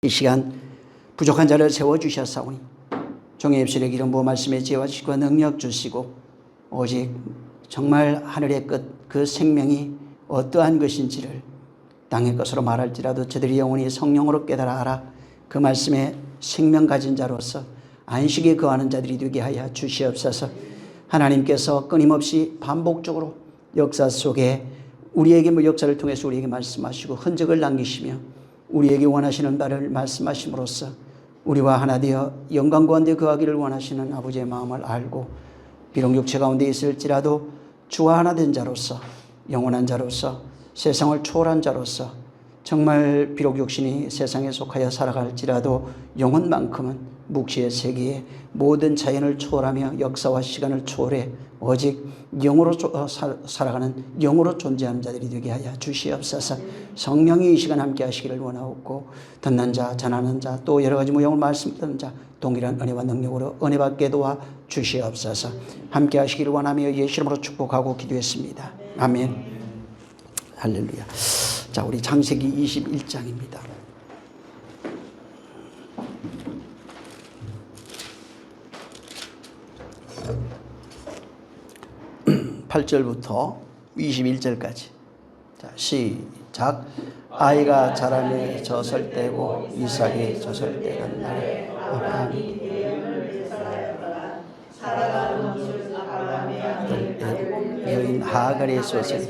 이 시간 부족한 자를 세워주셨사오니 종의 입술에 기름 부어 말씀에 지혜와 지식과 능력 주시고 오직 정말 하늘의 끝 그 생명이 어떠한 것인지를 땅의 것으로 말할지라도 저들이 영원히 성령으로 깨달아 알아 그 말씀에 생명 가진 자로서 안식에 거하는 자들이 되게 하여 주시옵소서. 하나님께서 끊임없이 반복적으로 역사 속에 우리에게 역사를 통해서 우리에게 말씀하시고 흔적을 남기시며 우리에게 원하시는 바를 말씀하심으로써 우리와 하나 되어 영광 가운데 거하기를 원하시는 아버지의 마음을 알고 비록 육체 가운데 있을지라도 주와 하나 된 자로서 영원한 자로서 세상을 초월한 자로서 정말 비록 육신이 세상에 속하여 살아갈지라도 영혼만큼은 묵시의 세계에 모든 자연을 초월하며 역사와 시간을 초월해 오직 영으로 살아가는 영으로 존재하는 자들이 되게 하여 주시옵소서. 성령이 이 시간 함께 하시기를 원하옵고 듣는 자, 전하는 자, 또 여러 가지 모형을 말씀 듣는 자 동일한 은혜와 능력으로 은혜 받게 도와 주시옵소서. 함께 하시기를 원하며 예수 이름으로 축복하고 기도했습니다. 아멘. 할렐루야. 자, 우리 창세기 21장입니다. 8절부터 21절까지. 자, 시작. 아이가 자라매 젖을 떼고 이삭이 젖을 떼는 날에 아브라함이 여인 하갈의 젖을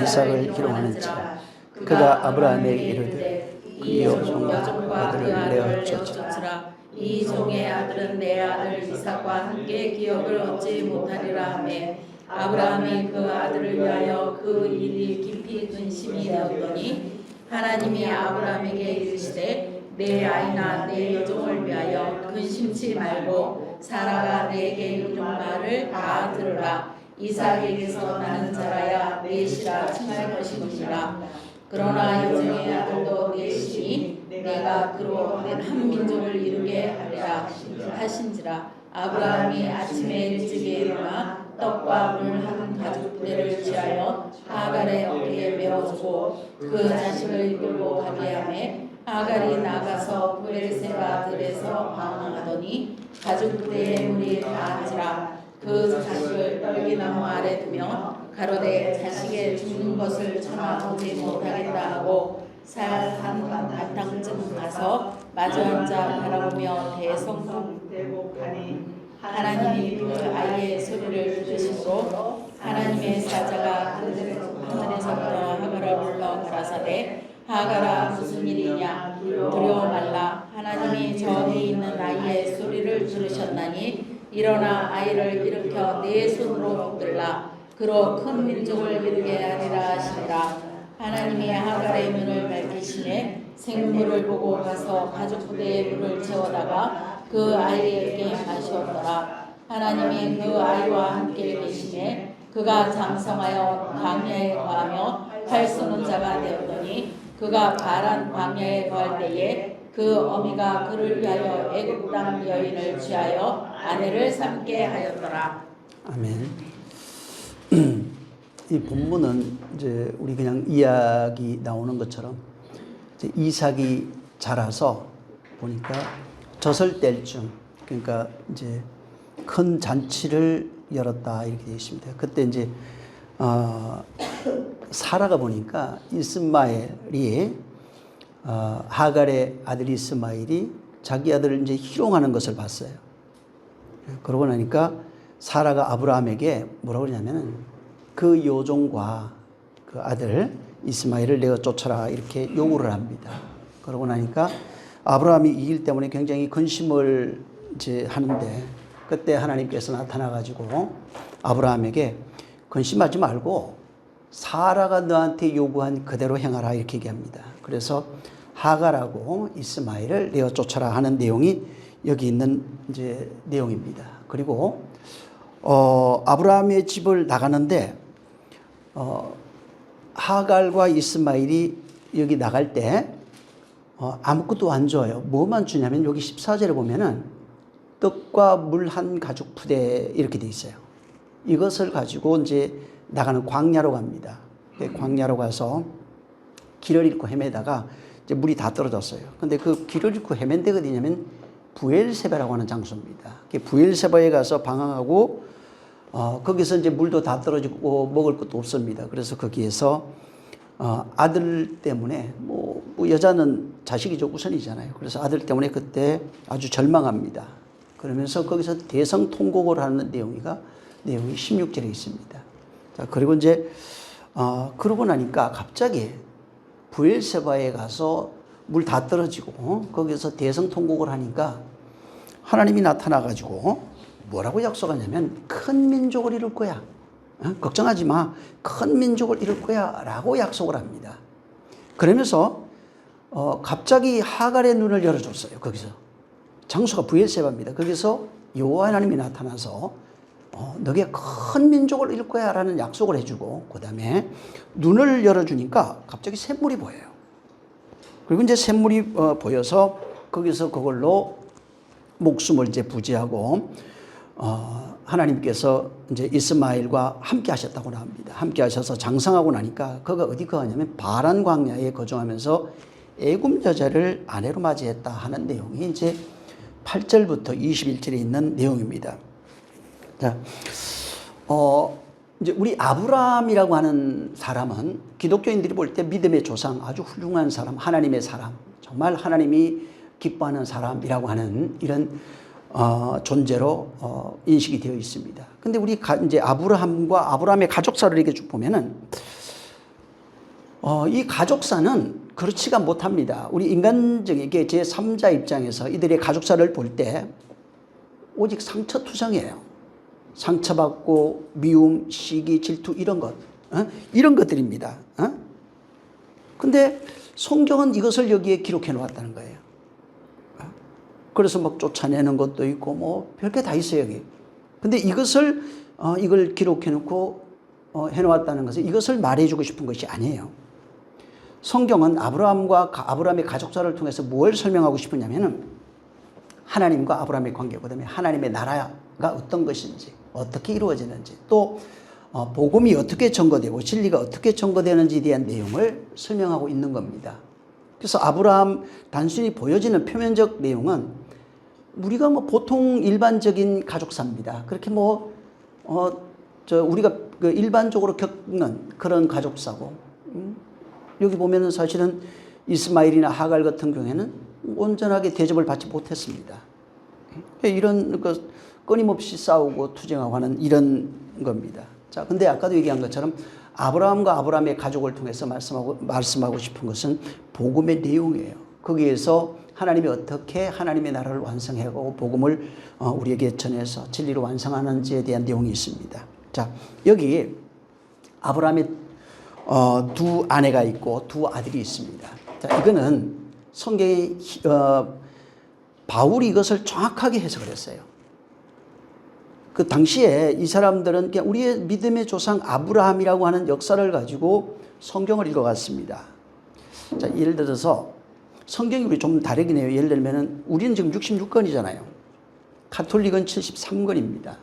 이삭을 희롱하는지라 그가 아브라함에게 이르되 이 여종과 아들을 내어 쫓으라. 이 종의 아들은 내 아들 이삭과 함께 기업을 얻지 못하리라 하매 아브라함이 그 아들을 위하여 그 일이 깊이 근심이 되었더니 하나님이 아브라함에게 이르시되 내 아이나 내 여종을 위하여 근심치 말고 사라가 내게 이르는 말을 다 들으라. 이삭에게서 나는 자라야 넷이라 칭할 것이니라. 그러나 여종의 아들도 넷이니 내가 그로 한 민족을 이루게 하리라 하신지라. 아브라함이 아침에 일찍이 일어나 떡과 물 한 가죽 부대를 취하여 하갈의 어깨에 메어주고 그 자식을 이끌고 가게 하매 하갈이 나가서 브엘세바 들에서 방황하더니 가죽 부대에 물이 다한지라. 그 자식을 떨기나무 아래 두며 가로되 자식의 죽는 것을 참아보지 못하겠다 하고 살 한 바탕쯤 가서 마주 앉아 바라보며 대성통되고 가니 하나님이 그 아이의 소리를 들으심으로 하나님의 사자가 하늘에서부터 하갈을 불러 가라사대 하갈아 무슨 일이냐 두려워 말라. 하나님이 저기 있는 아이의 소리를 들으셨나니 일어나 아이를 일으켜 네 손으로 붙들라. 그로 큰 민족을 이루게 하리라 하시니라. 하나님이 하갈의 눈을 밝히시매 생물을 보고 가서 가죽 부대에 물을 채워다가 그 아이에게 마시었더라. 하나님이 그 아이와 함께 계시매 그가 장성하여 광야에 거하며 활 쏘는 자가 되었더니 그가 바란 광야에 거할 때에 그 어미가 그를 위하여 애굽 땅 여인을 취하여 아내를 삼게 하였더라. 아멘. 이 본문은 이제 우리 그냥 이야기 나오는 것처럼 이제 이삭이 자라서 보니까 젖을 뗄 쯤, 그러니까 이제 큰 잔치를 열었다 이렇게 되어 있습니다. 그때 이제 사라가 보니까 이스마엘이 하갈의 아들 이스마엘이 자기 아들을 이제 희롱하는 것을 봤어요. 그러고 나니까 사라가 아브라함에게 뭐라고 그러냐면은 그 여종과 그 아들 이스마엘을 내어 쫓아라 이렇게 요구를 합니다. 그러고 나니까 아브라함이 이 일 때문에 굉장히 근심을 이제 하는데 그때 하나님께서 나타나가지고 아브라함에게 근심하지 말고 사라가 너한테 요구한 그대로 행하라 이렇게 얘기합니다. 그래서 하갈하고 이스마엘을 내어 쫓아라 하는 내용이 여기 있는 이제 내용입니다. 그리고 아브라함의 집을 나가는데 하갈과 이스마엘이 여기 나갈 때 아무것도 안 줘요. 뭐만 주냐면 여기 14절에 보면은 떡과 물 한 가죽 푸대 이렇게 돼 있어요. 이것을 가지고 이제 나가는 광야로 갑니다. 광야로 가서 길을 잃고 헤매다가 이제 물이 다 떨어졌어요. 근데 그 길을 잃고 헤맨 데가 어디냐면 부엘세바라고 하는 장소입니다. 부엘세바에 가서 방황하고 거기서 이제 물도 다 떨어지고 먹을 것도 없습니다. 그래서 거기에서 아들 때문에 뭐 여자는 자식이 좀 우선이잖아요. 그래서 아들 때문에 그때 아주 절망합니다. 그러면서 거기서 대성통곡을 하는 내용이 16절에 있습니다. 자, 그리고 이제 그러고 나니까 갑자기 부엘세바에 가서 물 다 떨어지고 거기서 대성통곡을 하니까 하나님이 나타나가지고 뭐라고 약속하냐면 큰 민족을 이룰 거야. 걱정하지 마. 큰 민족을 이룰 거야 라고 약속을 합니다. 그러면서 갑자기 하갈의 눈을 열어줬어요. 거기서 장소가 부엘세바입니다. 거기서 여호와 하나님이 나타나서 너게 큰 민족을 이룰 거야 라는 약속을 해주고 그 다음에 눈을 열어주니까 갑자기 샘물이 보여요. 그리고 이제 샘물이 보여서 거기서 그걸로 목숨을 이제 부지하고 하나님께서 이제 이스마엘과 함께 하셨다고 합니다. 함께 하셔서 장성하고 나니까 그가 어디 거하냐면 바란 광야에 거주하면서 애굽 여자를 아내로 맞이했다 하는 내용이 이제 8절부터 21절에 있는 내용입니다. 자, 이제 우리 아브라함이라고 하는 사람은 기독교인들이 볼 때 믿음의 조상, 아주 훌륭한 사람, 하나님의 사람, 정말 하나님이 기뻐하는 사람이라고 하는 이런 존재로 인식이 되어 있습니다. 근데 우리 이제 아브라함과 아브라함의 가족사를 이렇게 쭉 보면은 이 가족사는 그렇지가 못합니다. 우리 인간적인 제3자 입장에서 이들의 가족사를 볼 때 오직 상처투성이에요. 상처받고 미움, 시기, 질투 이런 것, 이런 것들입니다. 근데 성경은 이것을 여기에 기록해 놓았다는 거예요. 그래서 막 쫓아내는 것도 있고 뭐 별게 다 있어요 여기. 근데 이걸 기록해 놓고 해 놓았다는 것은 이것을 말해주고 싶은 것이 아니에요. 성경은 아브라함과 아브라함의 가족사를 통해서 뭘 설명하고 싶으냐면은 하나님과 아브라함의 관계, 그다음에 하나님의 나라가 어떤 것인지, 어떻게 이루어지는지, 또 복음이 어떻게 전거되고 진리가 어떻게 전거되는지에 대한 내용을 설명하고 있는 겁니다. 그래서 아브라함 단순히 보여지는 표면적 내용은 우리가 뭐 보통 일반적인 가족사입니다. 그렇게 우리가 그 일반적으로 겪는 그런 가족사고, 여기 보면은 사실은 이스마엘이나 하갈 같은 경우에는 온전하게 대접을 받지 못했습니다. 이런 끊임없이 싸우고 투쟁하고 하는 이런 겁니다. 자, 근데 아까도 얘기한 것처럼 아브라함과 아브라함의 가족을 통해서 말씀하고 싶은 것은 복음의 내용이에요. 거기에서 하나님이 어떻게 하나님의 나라를 완성하고 복음을 우리에게 전해서 진리로 완성하는지에 대한 내용이 있습니다. 자, 여기 아브라함의 두 아내가 있고 두 아들이 있습니다. 자, 이거는 성경에 바울이 이것을 정확하게 해석을 했어요. 그 당시에 이 사람들은 그냥 우리의 믿음의 조상 아브라함이라고 하는 역사를 가지고 성경을 읽어갔습니다. 자, 예를 들어서 성경이 우리 좀 다르긴 해요. 예를 들면은 우리는 지금 66권이잖아요. 가톨릭은 73권입니다.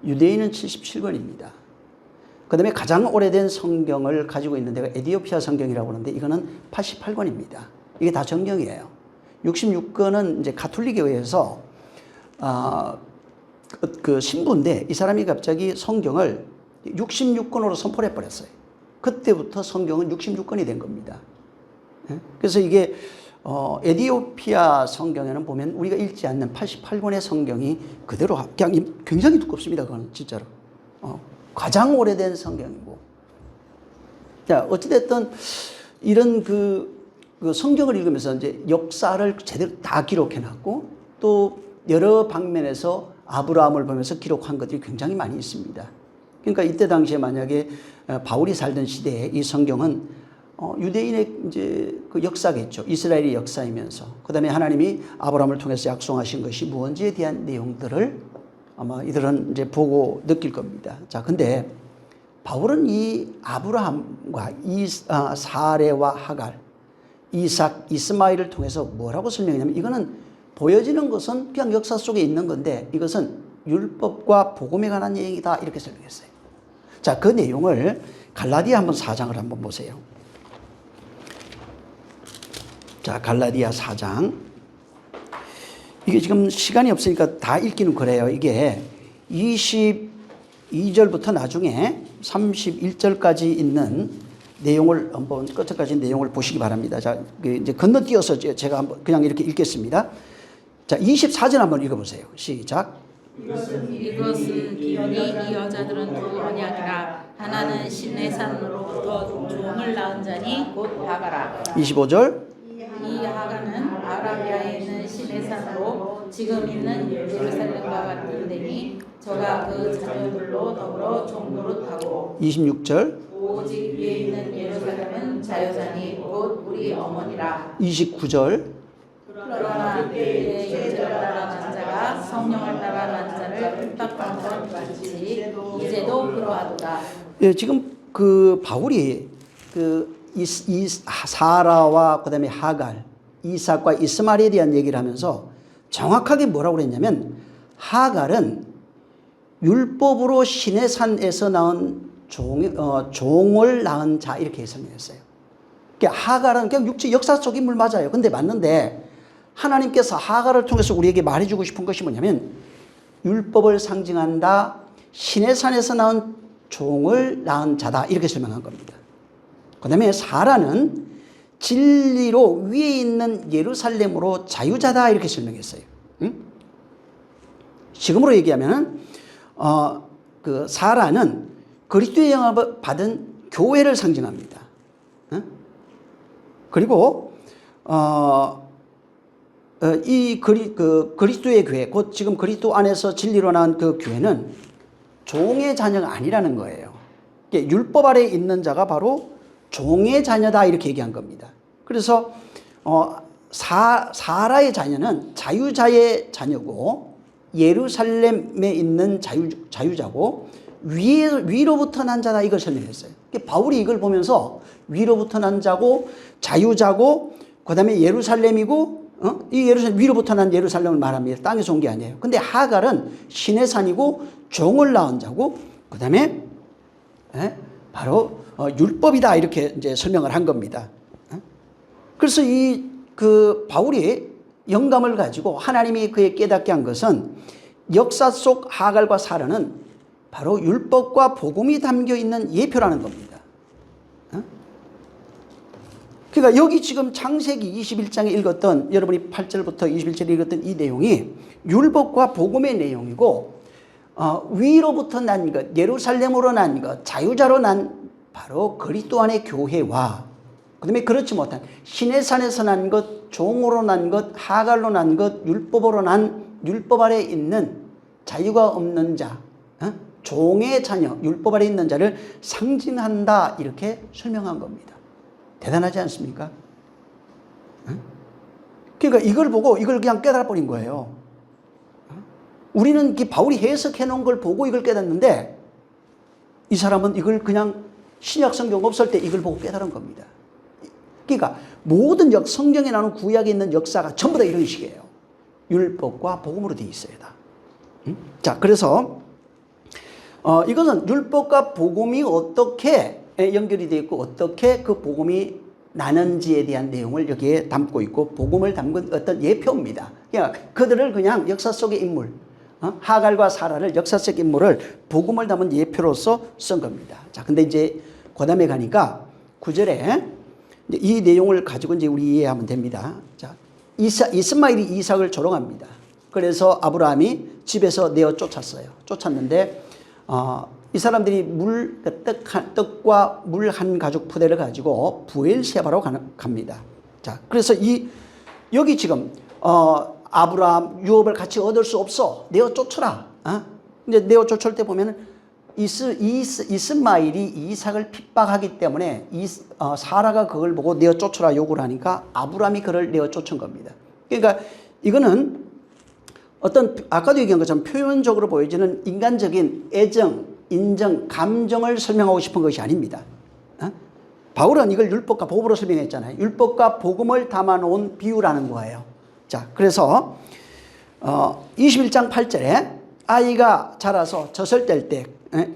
유대인은 77권입니다. 그 다음에 가장 오래된 성경을 가지고 있는 데가 에디오피아 성경이라고 하는데 이거는 88권입니다. 이게 다 정경이에요. 66권은 이제 가톨릭에 의해서 그 신부인데 이 사람이 갑자기 성경을 66권으로 선포해 버렸어요. 그때부터 성경은 66권이 된 겁니다. 그래서 이게 에디오피아 성경에는 보면 우리가 읽지 않는 88권의 성경이 그대로 그냥 굉장히 두껍습니다. 그건 진짜로 가장 오래된 성경이고. 자, 어찌됐든 이런 그 성경을 읽으면서 이제 역사를 제대로 다 기록해 놨고 또 여러 방면에서 아브라함을 보면서 기록한 것들이 굉장히 많이 있습니다. 그러니까 이때 당시에 만약에 바울이 살던 시대에 이 성경은 유대인의 이제 그 역사겠죠. 이스라엘의 역사이면서 그다음에 하나님이 아브라함을 통해서 약속하신 것이 무언지에 대한 내용들을 아마 이들은 이제 보고 느낄 겁니다. 자, 근데 바울은 이 아브라함과 사레와 하갈, 이삭, 이스마엘을 통해서 뭐라고 설명했냐면 이거는 보여지는 것은 그냥 역사 속에 있는 건데 이것은 율법과 복음에 관한 얘기다 이렇게 설명했어요. 자, 그 내용을 갈라디아 한번 4장을 한번 보세요. 자, 갈라디아 4장. 이게 지금 시간이 없으니까 다 읽기는 그래요. 이게 22절부터 나중에 31절까지 있는 내용을 한번 끝까지 내용을 보시기 바랍니다. 자, 이제 건너뛰어서 제가 한번 그냥 이렇게 읽겠습니다. 자, 24절 한번 읽어보세요. 시작. 이것은 기운이 이 여자들은 두 언약이라 하나는 신내산으로부터 종을 낳은 자니 곧 하가라. 25절. 이 하가는 아라비아에 있는 신내산으로 지금 있는 예루살렘과 같은 데니 저가 그 자녀들로 더불어 종노릇하고 26절. 오직 위에 있는 예루살렘은 자여자니 곧 우리 어머니라. 29절. 그러나 그의 육체를 따라 난 자가 성령을 따라 난 자를 핍박한 것 같이 이제도 그러하도다. 예, 지금 그 바울이 이 사라와 그다음에 하갈, 이삭과 이스마엘에 대한 얘기를 하면서 정확하게 뭐라고 그랬냐면 하갈은 율법으로 시내산에서 나온 종을 낳은 자 이렇게 설명했어요. 그러니까 하갈은 그냥 육체 역사 속 인물 맞아요. 근데 맞는데 하나님께서 하갈을 통해서 우리에게 말해주고 싶은 것이 뭐냐면 율법을 상징한다. 시내산에서 나온 종을 낳은 자다 이렇게 설명한 겁니다. 그 다음에 사라는 진리로 위에 있는 예루살렘으로 자유자다 이렇게 설명했어요. 응? 지금으로 얘기하면 그 사라는 그리스도의 영합을 받은 교회를 상징합니다. 응? 그리고 이 그리스도의 교회, 곧 지금 그리스도 안에서 진리로 나온 그 교회는 종의 자녀가 아니라는 거예요. 율법 아래 있는 자가 바로 종의 자녀다 이렇게 얘기한 겁니다. 그래서 사라의 자녀는 자유자의 자녀고 예루살렘에 있는 자유자고 위로부터 난 자다 이걸 설명했어요. 바울이 이걸 보면서 위로부터 난 자고 자유자고 그 다음에 예루살렘이고 이 예루살렘 위로부터 난 예루살렘을 말합니다. 땅에서 온 게 아니에요. 근데 하갈은 신의 산이고 종을 낳은 자고 그 다음에 바로 율법이다 이렇게 이제 설명을 한 겁니다. 그래서 그 바울이 영감을 가지고 하나님이 그에 깨닫게 한 것은 역사 속 하갈과 사라는 바로 율법과 복음이 담겨 있는 예표라는 겁니다. 그러니까 여기 지금 창세기 21장에 읽었던 여러분이 8절부터 21절에 읽었던 이 내용이 율법과 복음의 내용이고 위로부터 난 것, 예루살렘으로 난 것, 자유자로 난 바로 그리스도 안의 교회와 그다음에 그렇지 못한 시내산에서 난 것, 종으로 난 것, 하갈로 난 것, 율법으로 난 율법 아래 있는 자유가 없는 자, 종의 자녀, 율법 아래 있는 자를 상징한다 이렇게 설명한 겁니다. 대단하지 않습니까? 그러니까 이걸 보고 이걸 그냥 깨달아 버린 거예요. 우리는 바울이 해석해 놓은 걸 보고 이걸 깨닫는데 이 사람은 이걸 그냥 신약 성경 없을 때 이걸 보고 깨달은 겁니다. 그러니까 모든 성경에 나오는 구약에 있는 역사가 전부 다 이런 식이에요. 율법과 복음으로 되어 있어야 다. 자, 그래서 이것은 율법과 복음이 어떻게 연결이 되어 있고 어떻게 그 복음이 나는지에 대한 내용을 여기에 담고 있고 복음을 담은 어떤 예표입니다. 그러니까 그들을 그냥 역사 속의 인물, 하갈과 사라를 역사 속 인물을 복음을 담은 예표로서 쓴 겁니다. 자, 근데 이제 그 다음에 가니까 9절에 이 내용을 가지고 이제 우리 이해하면 됩니다. 자, 이스마엘이 이삭을 조롱합니다. 그래서 아브라함이 집에서 내어 쫓았어요. 쫓았는데 이 사람들이 떡과 물 한 가죽 푸대를 가지고 부엘세바로 갑니다. 자, 그래서 여기 지금 아브라함 유업을 같이 얻을 수 없어. 내어 쫓으라. 근데 내어 쫓을 때 보면은 이스마엘이 이삭을 핍박하기 때문에 사라가 그걸 보고 내어 쫓으라 요구를 하니까 아브라함이 그를 내어 쫓은 겁니다. 그러니까 이거는 어떤 아까도 얘기한 것처럼 표현적으로 보여지는 인간적인 애정, 인정, 감정을 설명하고 싶은 것이 아닙니다. 바울은 이걸 율법과 복음으로 설명했잖아요. 율법과 복음을 담아놓은 비유라는 거예요. 자, 그래서 21장 8절에 아이가 자라서 젖을 뗄 때,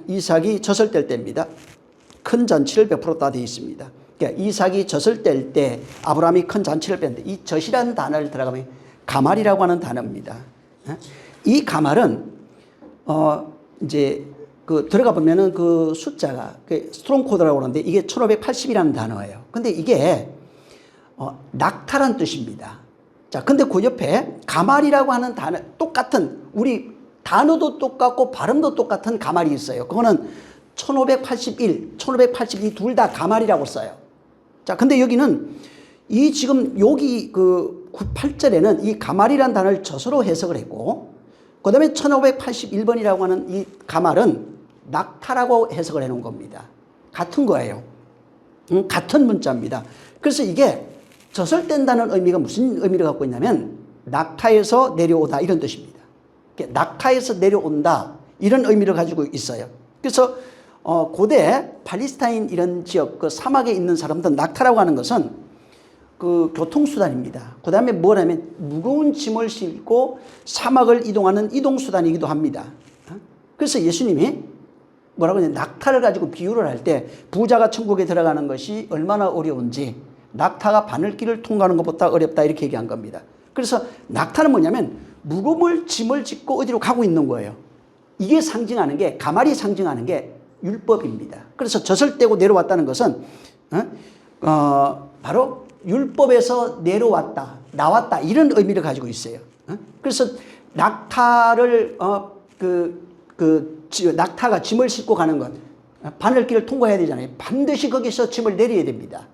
이삭이 젖을 뗄 때입니다. 큰 잔치를 베풀었다 되어 있습니다. 그러니까 이삭이 젖을 뗄 때 아브라함이 큰 잔치를 뺐는데 이 젖이라는 단어를 들어가면 가말이라고 하는 단어입니다. 이 가말은 이제 그 들어가 보면은 그 숫자가 그 스트롱 코드라고 그러는데 이게 1580이라는 단어예요. 근데 이게 낙타란 뜻입니다. 자, 근데 그 옆에 가말이라고 하는 단어 똑같은 우리 단어도 똑같고 발음도 똑같은 가말이 있어요. 그거는 1581, 1582 둘 다 가말이라고 써요. 자, 근데 여기는 이 지금 여기 그 8절에는 이 가말이라는 단어를 젖으로 해석을 했고 그 다음에 1581번이라고 하는 이 가말은 낙타라고 해석을 해놓은 겁니다. 같은 거예요. 같은 문자입니다. 그래서 이게 젖을 뗀다는 의미가 무슨 의미를 갖고 있냐면 낙타에서 내려오다 이런 뜻입니다. 낙타에서 내려온다 이런 의미를 가지고 있어요. 그래서 고대 팔레스타인 이런 지역 그 사막에 있는 사람들 낙타라고 하는 것은 그 교통수단입니다. 그 다음에 뭐냐면 무거운 짐을 싣고 사막을 이동하는 이동수단이기도 합니다. 그래서 예수님이 뭐라고 하냐 낙타를 가지고 비유를 할 때 부자가 천국에 들어가는 것이 얼마나 어려운지 낙타가 바늘길을 통과하는 것보다 어렵다 이렇게 얘기한 겁니다. 그래서 낙타는 뭐냐면 무거운 짐을 짓고 어디로 가고 있는 거예요. 이게 상징하는 게 가말이 상징하는 게 율법입니다. 그래서 젖을 떼고 내려왔다는 것은 바로 율법에서 내려왔다, 나왔다 이런 의미를 가지고 있어요. 그래서 낙타를 낙타가 짐을 싣고 가는 것, 바늘길을 통과해야 되잖아요. 반드시 거기서 짐을 내려야 됩니다.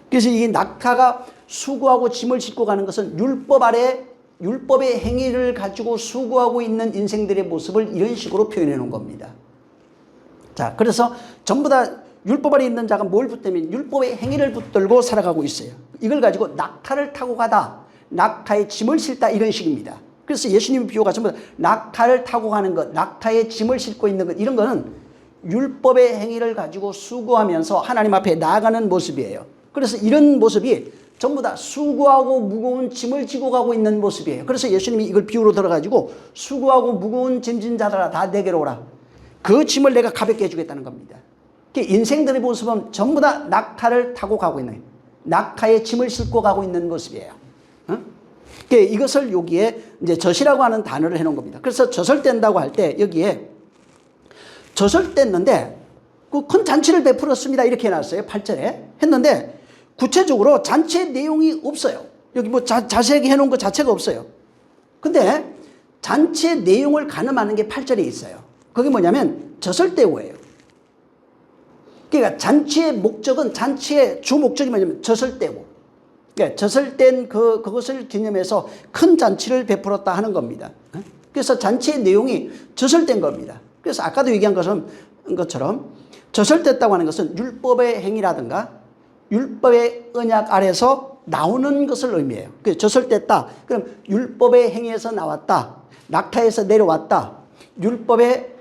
그래서 이 낙타가 수고하고 짐을 싣고 가는 것은 율법 아래 율법의 행위를 가지고 수고하고 있는 인생들의 모습을 이런 식으로 표현해 놓은 겁니다. 자, 그래서 전부 다 율법 아래 있는 자가 뭘 붙들면 율법의 행위를 붙들고 살아가고 있어요. 이걸 가지고 낙타를 타고 가다, 낙타에 짐을 싣다 이런 식입니다. 그래서 예수님 비유가 전부 다 낙타를 타고 가는 것, 낙타에 짐을 싣고 있는 것 이런 거는 율법의 행위를 가지고 수고하면서 하나님 앞에 나아가는 모습이에요. 그래서 이런 모습이 전부 다 수고하고 무거운 짐을 지고 가고 있는 모습이에요. 그래서 예수님이 이걸 비유로 들어가지고 수고하고 무거운 짐진 자들아 다 내게로 오라. 그 짐을 내가 가볍게 해주겠다는 겁니다. 인생들의 모습은 전부 다 낙타를 타고 가고 있는, 낙타에 짐을 싣고 가고 있는 모습이에요. 이것을 여기에 이제 젖이라고 하는 단어를 해놓은 겁니다. 그래서 젖을 뗀다고 할 때 여기에 젖을 뗐는데 그 큰 잔치를 베풀었습니다. 이렇게 해놨어요. 8절에 했는데 구체적으로 잔치의 내용이 없어요. 여기 뭐 자세하게 해놓은 것 자체가 없어요. 근데 잔치의 내용을 가늠하는 게 8절에 있어요. 그게 뭐냐면 젖을 떼고예요. 그러니까 잔치의 목적은 잔치의 주 목적이 뭐냐면 젖을 떼고. 그러니까 젖을 뗀 그것을 기념해서 큰 잔치를 베풀었다 하는 겁니다. 그래서 잔치의 내용이 젖을 뗀 겁니다. 그래서 아까도 얘기한 것처럼 젖을 뗐다고 하는 것은 율법의 행위라든가 율법의 언약 아래서 나오는 것을 의미해요. 그래서 젖을 뗐다. 그럼 율법의 행위에서 나왔다. 낙타에서 내려왔다. 율법의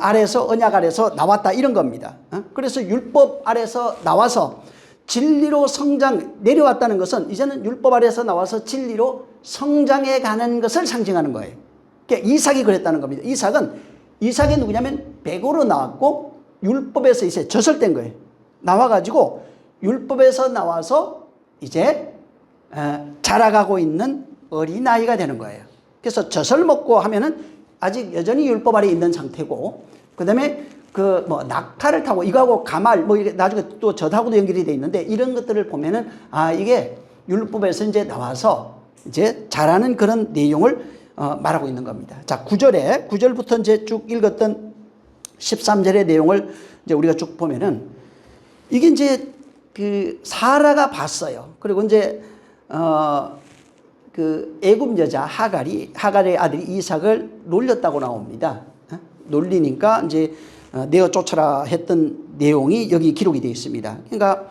아래서 언약 아래서 나왔다 이런 겁니다. 그래서 율법 아래서 나와서 진리로 내려왔다는 것은 이제는 율법 아래서 나와서 진리로 성장해 가는 것을 상징하는 거예요. 그러니까 이삭이 그랬다는 겁니다. 이삭이 누구냐면 백으로 나왔고 율법에서 이제 젖을 뗀 거예요. 나와가지고 율법에서 나와서 이제 자라가고 있는 어린아이가 되는 거예요. 그래서 젖을 먹고 하면은 아직 여전히 율법 아래 있는 상태고, 그 다음에 낙타를 타고 이거하고 가말 이게 나중에 또 젖하고도 연결이 돼 있는데 이런 것들을 보면은 이게 율법에서 이제 나와서 이제 자라는 그런 내용을 말하고 있는 겁니다. 자, 9절부터 이제 쭉 읽었던 13절의 내용을 이제 우리가 쭉 보면은 이게 이제 그 사라가 봤어요. 그리고 이제 그 애굽 여자 하갈의 아들이 이삭을 놀렸다고 나옵니다. 놀리니까 이제 내어 쫓아라 했던 내용이 여기 기록이 되어 있습니다. 그러니까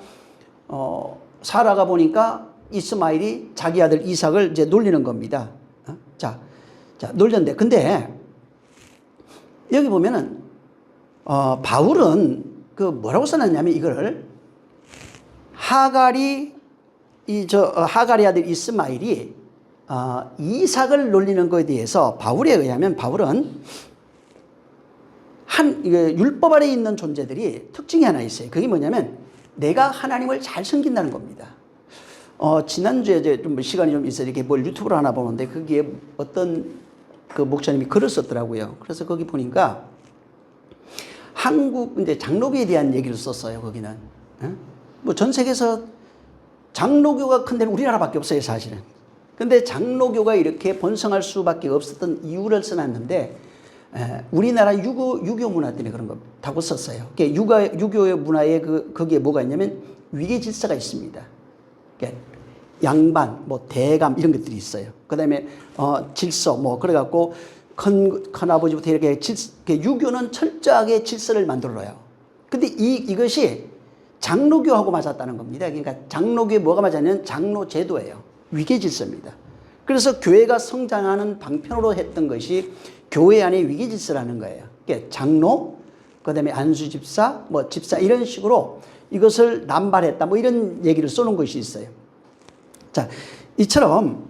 사라가 보니까 이스마엘이 자기 아들 이삭을 이제 놀리는 겁니다. 자, 놀렸는데 근데 여기 보면은 바울은 그 뭐라고 써놨냐면 이거를 하갈의 아들 이스마엘이 이삭을 놀리는 것에 대해서 바울에 의하면 바울은 율법 아래 있는 존재들이 특징이 하나 있어요. 그게 뭐냐면 내가 하나님을 잘 섬긴다는 겁니다. 지난주에 이제 좀 시간이 좀 있어서 이렇게 뭘 유튜브를 하나 보는데 거기에 어떤 그 목사님이 글을 썼더라고요. 그래서 거기 보니까 한국 이제 장로교에 대한 얘기를 썼어요. 거기는 뭐 전 세계에서 장로교가 큰 데는 우리나라밖에 없어요, 사실은. 근데 장로교가 이렇게 번성할 수밖에 없었던 이유를 써놨는데 우리나라 유교 문화 때문에 그런 거라고 썼어요. 유교의 문화에 거기에 뭐가 있냐면 위계 질서가 있습니다. 양반, 뭐 대감 이런 것들이 있어요. 그다음에 질서 뭐 그래갖고 큰 아버지부터 이렇게 유교는 철저하게 질서를 만들어요. 근데 이것이 장로교하고 맞았다는 겁니다. 그러니까 장로교에 뭐가 맞았냐면 장로 제도예요. 위계 질서입니다. 그래서 교회가 성장하는 방편으로 했던 것이 교회 안에 위계 질서라는 거예요. 그러니까 장로, 그다음에 안수 집사, 뭐 집사 이런 식으로 이것을 남발했다. 뭐 이런 얘기를 써놓은 것이 있어요. 자, 이처럼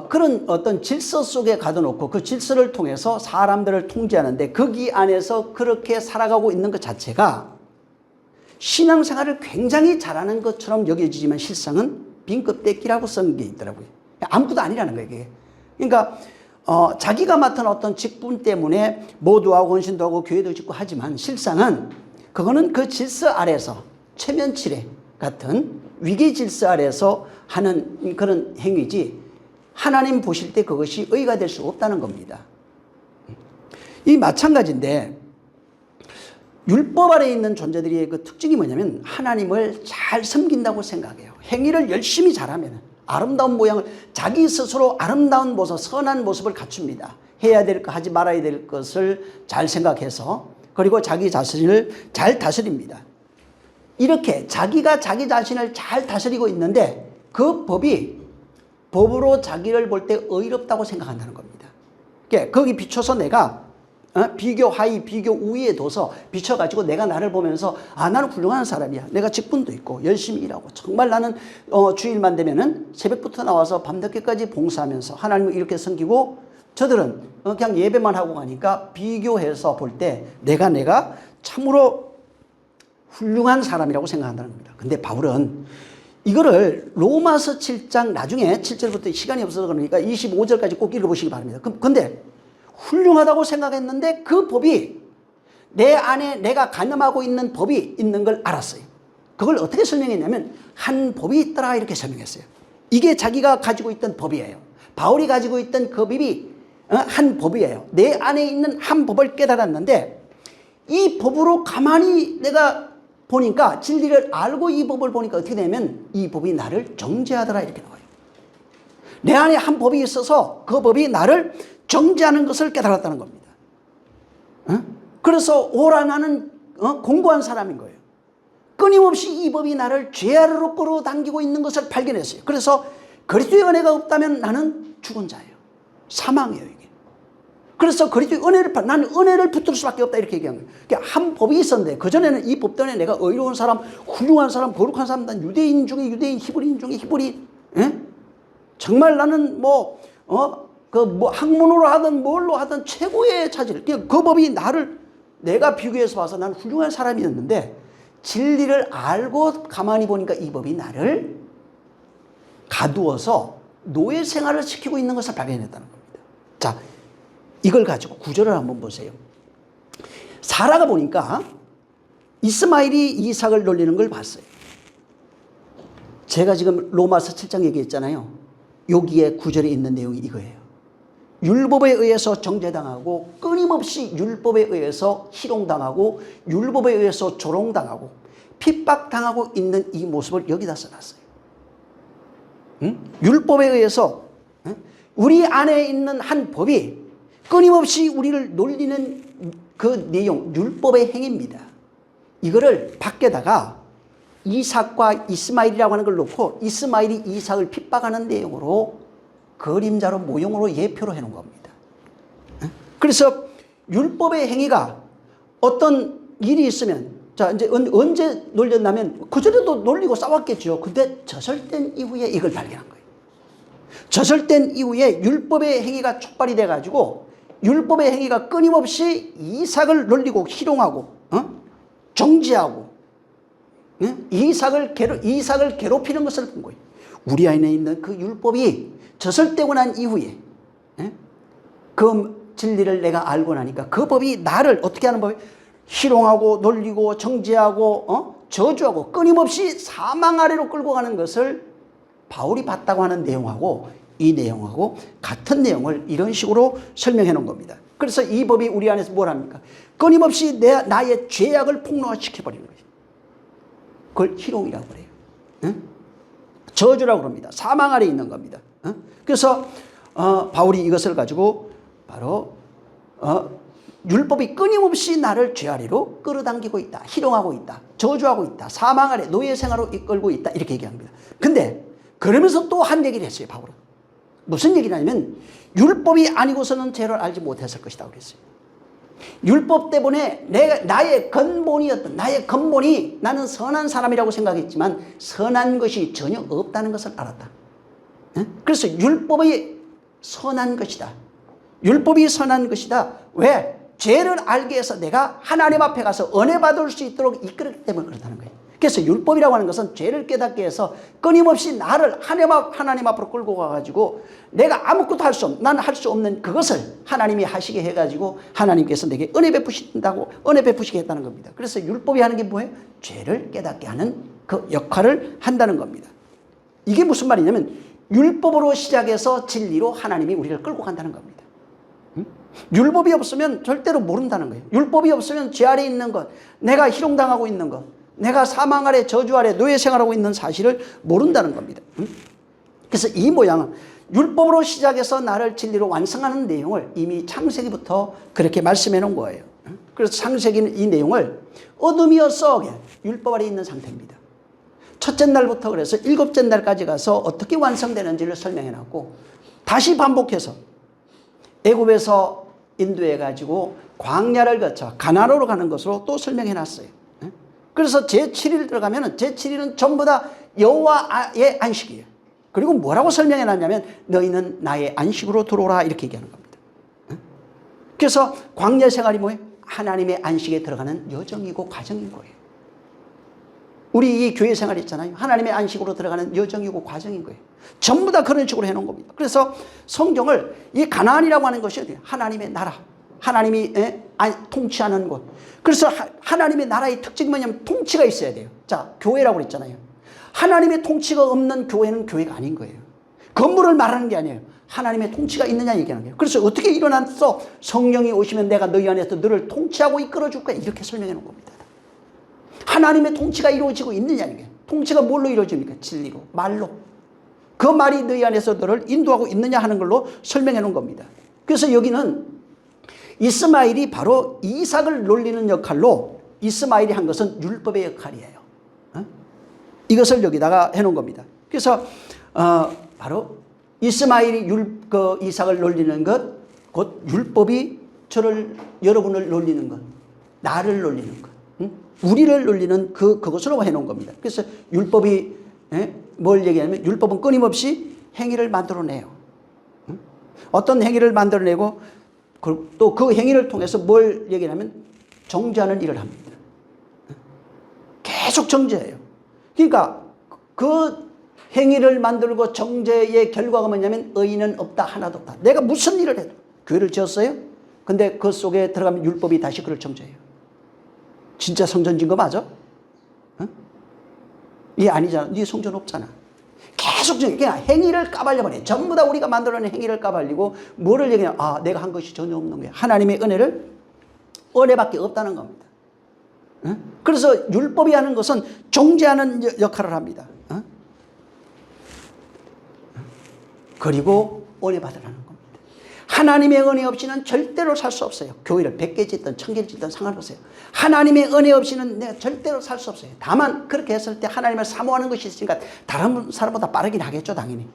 그런 어떤 질서 속에 가둬놓고 그 질서를 통해서 사람들을 통제하는데 거기 안에서 그렇게 살아가고 있는 것 자체가 신앙생활을 굉장히 잘하는 것처럼 여겨지지만 실상은 빈 껍데기라고 쓴 게 있더라고요. 아무것도 아니라는 거예요, 이게. 그러니까 자기가 맡은 어떤 직분 때문에 모도 하고 헌신도 하고 교회도 짓고 하지만 실상은 그거는 그 질서 아래서 최면치레 같은 위계 질서 아래서 하는 그런 행위지 하나님 보실 때 그것이 의가 될 수 없다는 겁니다. 이 마찬가지인데 율법 아래에 있는 존재들의 그 특징이 뭐냐면 하나님을 잘 섬긴다고 생각해요. 행위를 열심히 잘하면 아름다운 모양을 자기 스스로 아름다운 모습, 선한 모습을 갖춥니다. 해야 될 것, 하지 말아야 될 것을 잘 생각해서 그리고 자기 자신을 잘 다스립니다. 이렇게 자기가 자기 자신을 잘 다스리고 있는데 그 법으로 자기를 볼 때 의롭다고 생각한다는 겁니다. 거기 비춰서 내가 비교 하위, 비교 우위에 둬서 비춰가지고 내가 나를 보면서 나는 훌륭한 사람이야. 내가 직분도 있고 열심히 일하고 정말 나는 주일만 되면은 새벽부터 나와서 밤늦게까지 봉사하면서 하나님을 이렇게 섬기고 저들은 그냥 예배만 하고 가니까 비교해서 볼 때 내가 참으로 훌륭한 사람이라고 생각한다는 겁니다. 근데 바울은 이거를 로마서 7장 나중에 7절부터 시간이 없어서 그러니까 25절까지 꼭 읽어보시기 바랍니다. 근데 훌륭하다고 생각했는데 그 법이 내 안에 내가 가늠하고 있는 법이 있는 걸 알았어요. 그걸 어떻게 설명했냐면 한 법이 있더라 이렇게 설명했어요. 이게 자기가 가지고 있던 법이에요. 바울이 가지고 있던 그 법이 한 법이에요. 내 안에 있는 한 법을 깨달았는데 이 법으로 가만히 내가 보니까 진리를 알고 이 법을 보니까 어떻게 되냐면 이 법이 나를 정죄하더라 이렇게 나와요. 내 안에 한 법이 있어서 그 법이 나를 정죄하는 것을 깨달았다는 겁니다. 그래서 오라 나는 공고한 사람인 거예요. 끊임없이 이 법이 나를 죄아래로 끌어당기고 있는 것을 발견했어요. 그래서 그리스도의 은혜가 없다면 나는 죽은 자예요. 사망이에요 이게. 그래서 그리스도의 나는 은혜를 붙들 수밖에 없다 이렇게 얘기한 거예요. 그러니까 한 법이 있었는데 그전에는 이 법 때문에 내가 의로운 사람, 훌륭한 사람, 거룩한 사람, 난 유대인 중에 유대인, 히브리인 중에 히브리, 정말 나는 뭐 학문으로 하든 뭘로 하든 최고의 차지를. 그 법이 내가 비교해서 봐서 나는 훌륭한 사람이었는데 진리를 알고 가만히 보니까 이 법이 나를 가두어서 노예 생활을 시키고 있는 것을 발견했다는 겁니다. 자, 이걸 가지고 구절을 한번 보세요. 사라가 보니까 이스마엘이 이삭을 놀리는 걸 봤어요. 제가 지금 로마서 7장 얘기했잖아요. 여기에 구절에 있는 내용이 이거예요. 율법에 의해서 정죄당하고 끊임없이 율법에 의해서 희롱당하고 율법에 의해서 조롱당하고 핍박당하고 있는 이 모습을 여기다 써놨어요. 율법에 의해서 우리 안에 있는 한 법이 끊임없이 우리를 놀리는 그 내용, 율법의 행위입니다. 이거를 밖에다가 이삭과 이스마엘이라고 하는 걸 놓고 이스마엘이 이삭을 핍박하는 내용으로 그림자로 모형으로 예표로 해놓은 겁니다. 그래서 율법의 행위가 어떤 일이 있으면 자 이제 언제 놀렸냐면 그전에도 놀리고 싸웠겠죠. 근데 저설된 이후에 이걸 발견한 거예요. 저설된 이후에 율법의 행위가 촉발이 돼가지고 율법의 행위가 끊임없이 이삭을 놀리고 희롱하고 정죄하고 이삭을 괴롭히는 것을 본 거예요. 우리 안에 있는 그 율법이 젖을 떼고 난 이후에 그 진리를 내가 알고 나니까 그 법이 나를 어떻게 하는 법이 희롱하고 놀리고 정죄하고 저주하고 끊임없이 사망 아래로 끌고 가는 것을 바울이 봤다고 하는 내용하고 이 내용하고 같은 내용을 이런 식으로 설명해 놓은 겁니다. 그래서 이 법이 우리 안에서 뭘 합니까? 끊임없이 나의 죄악을 폭로시켜 버리는 거예요. 그걸 희롱이라고 그래요. 저주라고 그럽니다. 사망 아래 있는 겁니다. 그래서 바울이 이것을 가지고 바로 율법이 끊임없이 나를 죄 아래로 끌어당기고 있다. 희롱하고 있다. 저주하고 있다. 사망 아래 노예 생활로 이끌고 있다. 이렇게 얘기합니다. 근데 그러면서 또 한 얘기를 했어요. 바울은. 무슨 얘기냐면 율법이 아니고서는 죄를 알지 못했을 것이다 그랬어요. 율법 때문에 나의 근본이 나는 선한 사람이라고 생각했지만 선한 것이 전혀 없다는 것을 알았다. 그래서 율법이 선한 것이다. 율법이 선한 것이다. 왜? 죄를 알게 해서 내가 하나님 앞에 가서 은혜 받을 수 있도록 이끌었기 때문에 그렇다는 거예요. 그래서 율법이라고 하는 것은 죄를 깨닫게 해서 끊임없이 나를 하나님 앞으로 끌고 가가지고 내가 아무것도 나는 할 수 없는 그것을 하나님이 하시게 해가지고 하나님께서 내게 은혜 베푸시게 했다는 겁니다. 그래서 율법이 하는 게 뭐예요? 죄를 깨닫게 하는 그 역할을 한다는 겁니다. 이게 무슨 말이냐면 율법으로 시작해서 진리로 하나님이 우리를 끌고 간다는 겁니다. 율법이 없으면 절대로 모른다는 거예요. 율법이 없으면 죄 아래 있는 것, 내가 희롱당하고 있는 것, 내가 사망 아래 저주 아래 노예 생활하고 있는 사실을 모른다는 겁니다. 그래서 이 모양은 율법으로 시작해서 나를 진리로 완성하는 내용을 이미 창세기부터 그렇게 말씀해 놓은 거예요. 그래서 창세기는 이 내용을 어둠이어 썩에 율법 아래 있는 상태입니다. 첫째 날부터 그래서 일곱째 날까지 가서 어떻게 완성되는지를 설명해 놨고 다시 반복해서 애굽에서 인도해 가지고 광야를 거쳐 가나안으로 가는 것으로 또 설명해 놨어요. 그래서 제7일 들어가면은 제7일은 전부 다 여호와의 안식이에요. 그리고 뭐라고 설명해 놨냐면 너희는 나의 안식으로 들어오라 이렇게 얘기하는 겁니다. 그래서 광야 생활이 뭐예요? 하나님의 안식에 들어가는 여정이고 과정인 거예요. 우리 이 교회 생활 있잖아요. 하나님의 안식으로 들어가는 여정이고 과정인 거예요. 전부 다 그런 식으로 해놓은 겁니다. 그래서 성경을 이 가나안이라고 하는 것이 어디예요? 하나님의 나라. 하나님이 통치하는 곳. 그래서 하나님의 나라의 특징이 뭐냐면 통치가 있어야 돼요. 자, 교회라고 그랬잖아요. 하나님의 통치가 없는 교회는 교회가 아닌 거예요. 건물을 말하는 게 아니에요. 하나님의 통치가 있느냐 얘기하는 거예요. 그래서 어떻게 일어났어? 성령이 오시면 내가 너희 안에서 너를 통치하고 이끌어줄 거야. 이렇게 설명해 놓은 겁니다. 하나님의 통치가 이루어지고 있느냐는 거예요. 통치가 뭘로 이루어집니까? 진리로, 말로. 그 말이 너희 안에서 너를 인도하고 있느냐 하는 걸로 설명해 놓은 겁니다. 그래서 여기는 이스마엘이 바로 이삭을 놀리는 역할로 이스마엘이 한 것은 율법의 역할이에요. 이것을 여기다가 해놓은 겁니다. 그래서 바로 이스마엘이 이삭을 놀리는 것, 곧 율법이 여러분을 놀리는 것, 나를 놀리는 것, 우리를 놀리는 그것으로 해놓은 겁니다. 그래서 율법이 뭘 얘기하냐면 율법은 끊임없이 행위를 만들어내요. 어떤 행위를 만들어내고 또 그 행위를 통해서 뭘 얘기하냐면 정죄하는 일을 합니다. 계속 정죄해요. 그러니까 그 행위를 만들고 정죄의 결과가 뭐냐면 의인은 없다, 하나도 없다. 내가 무슨 일을 해도 교회를 지었어요? 근데 그 속에 들어가면 율법이 다시 그를 정죄해요. 진짜 성전 진 거 맞아? 응? 이 아니잖아. 네 성전 없잖아. 계속 그냥 행위를 까발려버려요. 전부 다 우리가 만들어낸 행위를 까발리고 뭐를 얘기하냐. 아, 내가 한 것이 전혀 없는 거야. 하나님의 은혜밖에 없다는 겁니다. 응? 그래서 율법이 하는 것은 정죄하는 역할을 합니다. 응? 그리고 은혜 받으라는 겁니다. 하나님의 은혜 없이는 절대로 살 수 없어요. 교회를 100개 짓든 1000개를 짓든 상관없어요. 하나님의 은혜 없이는 내가 절대로 살 수 없어요. 다만 그렇게 했을 때 하나님을 사모하는 것이 있으니까 다른 사람보다 빠르긴 하겠죠, 당연히.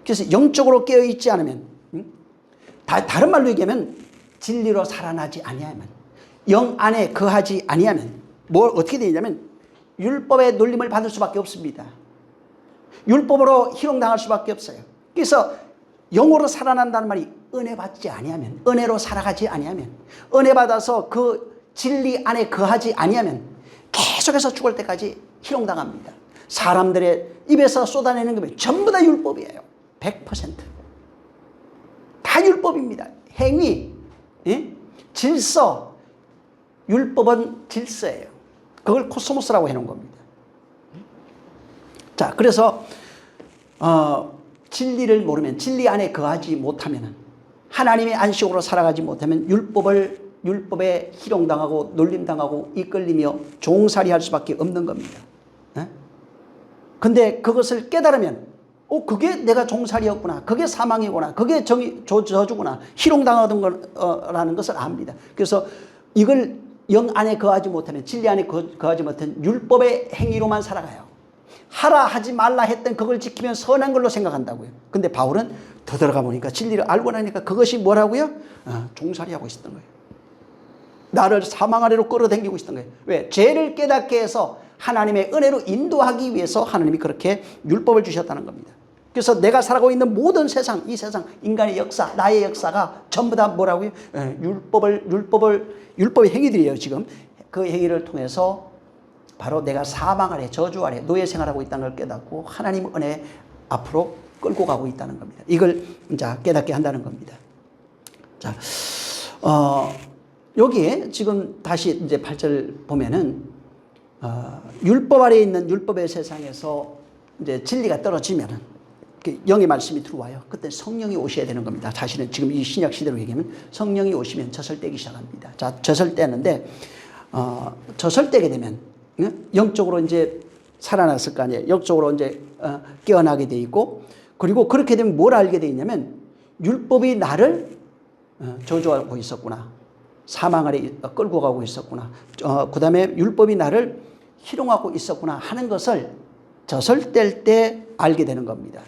그래서 영적으로 깨어있지 않으면, 다른 말로 얘기하면 진리로 살아나지 아니하면, 영 안에 거하지 아니하면 어떻게 되냐면 율법의 놀림을 받을 수밖에 없습니다. 율법으로 희롱당할 수밖에 없어요. 그래서 영으로 살아난다는 말이 은혜 받지 아니하면, 은혜로 살아가지 아니하면, 은혜 받아서 그 진리 안에 거하지 아니하면 계속해서 죽을 때까지 희롱당합니다. 사람들의 입에서 쏟아내는 게 전부 다 율법이에요. 100%. 다 율법입니다. 행위, 질서, 율법은 질서예요. 그걸 코스모스라고 해놓은 겁니다. 자, 그래서 진리를 모르면, 진리 안에 거하지 못하면, 하나님의 안식으로 살아가지 못하면 율법에 희롱당하고 놀림당하고 이끌리며 종살이할 수밖에 없는 겁니다. 근데 그것을 깨달으면 그게 내가 종살이였구나, 그게 사망이구나, 그게 저주구나, 희롱당하던 거라는 것을 압니다. 그래서 이걸 영 안에 거하지 못하면, 진리 안에 거하지 못하면 율법의 행위로만 살아가요. 하라 하지 말라 했던 그걸 지키면 선한 걸로 생각한다고요. 근데 바울은 더 들어가 보니까 진리를 알고 나니까 그것이 뭐라고요? 종살이하고 있었던 거예요. 나를 사망 아래로 끌어당기고 있었던 거예요. 왜? 죄를 깨닫게 해서 하나님의 은혜로 인도하기 위해서 하나님이 그렇게 율법을 주셨다는 겁니다. 그래서 내가 살아가고 있는 모든 세상, 이 세상, 인간의 역사, 나의 역사가 전부 다 뭐라고요? 율법의 행위들이에요. 지금 그 행위를 통해서 바로 내가 사망 아래, 저주 아래 노예 생활하고 있다는 걸 깨닫고 하나님 은혜 앞으로 끌고 가고 있다는 겁니다. 이걸 이제 깨닫게 한다는 겁니다. 자, 여기에 지금 다시 이제 8절 보면은 율법 아래에 있는 율법의 세상에서 이제 진리가 떨어지면은 영의 말씀이 들어와요. 그때 성령이 오셔야 되는 겁니다. 자신은 지금 이 신약 시대로 얘기하면 성령이 오시면 젖을떼기 시작합니다. 자, 젖을떼는데 젖을떼게 되면 영적으로 이제 살아났을 거 아니에요. 영적으로 이제 깨어나게 돼 있고, 그리고 그렇게 되면 뭘 알게 돼 있냐면 율법이 나를 저주하고 있었구나, 사망 아래 끌고 가고 있었구나, 그 다음에 율법이 나를 희롱하고 있었구나 하는 것을 젖을 뗄 때 알게 되는 겁니다.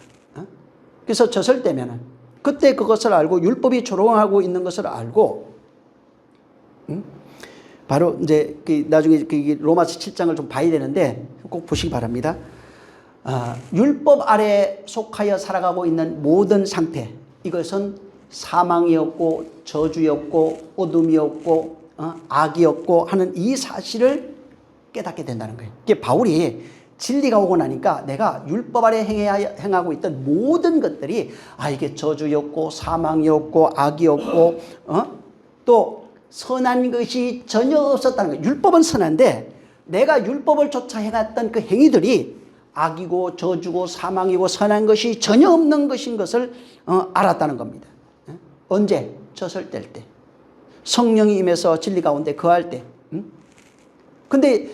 그래서 젖을 떼면은 그때 그것을 알고 율법이 조롱하고 있는 것을 알고, 바로 이제 나중에 로마서 7장을 좀 봐야 되는데 꼭 보시기 바랍니다. 율법 아래 속하여 살아가고 있는 모든 상태, 이것은 사망이었고 저주였고 어둠이었고 악이었고 하는 이 사실을 깨닫게 된다는 거예요. 이게 바울이 진리가 오고 나니까 내가 율법 아래 행하고 있던 모든 것들이 이게 저주였고 사망이었고 악이었고 또 선한 것이 전혀 없었다는 거예요. 율법은 선한데 내가 율법을 쫓아 행했던 그 행위들이 악이고 저주고 사망이고 선한 것이 전혀 없는 것인 것을 알았다는 겁니다. 언제? 젖을 뗄 때. 성령이 임해서 진리 가운데 거할 때. 근데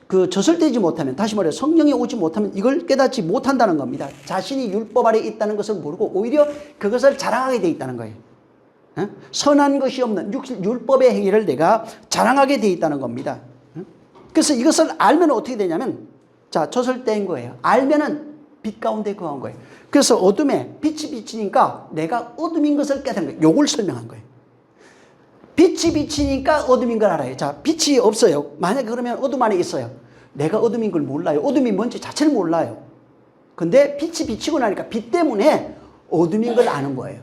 그 젖을 떼지 못하면, 다시 말해 성령이 오지 못하면 이걸 깨닫지 못한다는 겁니다. 자신이 율법 아래 있다는 것을 모르고 오히려 그것을 자랑하게 돼 있다는 거예요. 선한 것이 없는 율법의 행위를 내가 자랑하게 돼 있다는 겁니다. 그래서 이것을 알면 어떻게 되냐면, 자, 젖을 뗀 거예요. 알면은 빛 가운데 거한 거예요. 그래서 어둠에 빛이 비치니까 내가 어둠인 것을 깨닫는 거예요. 요걸 설명한 거예요. 빛이 비치니까 어둠인 걸 알아요. 자, 빛이 없어요. 만약에 그러면 어둠 안에 있어요. 내가 어둠인 걸 몰라요. 어둠이 뭔지 자체를 몰라요. 근데 빛이 비치고 나니까 빛 때문에 어둠인 걸 아는 거예요.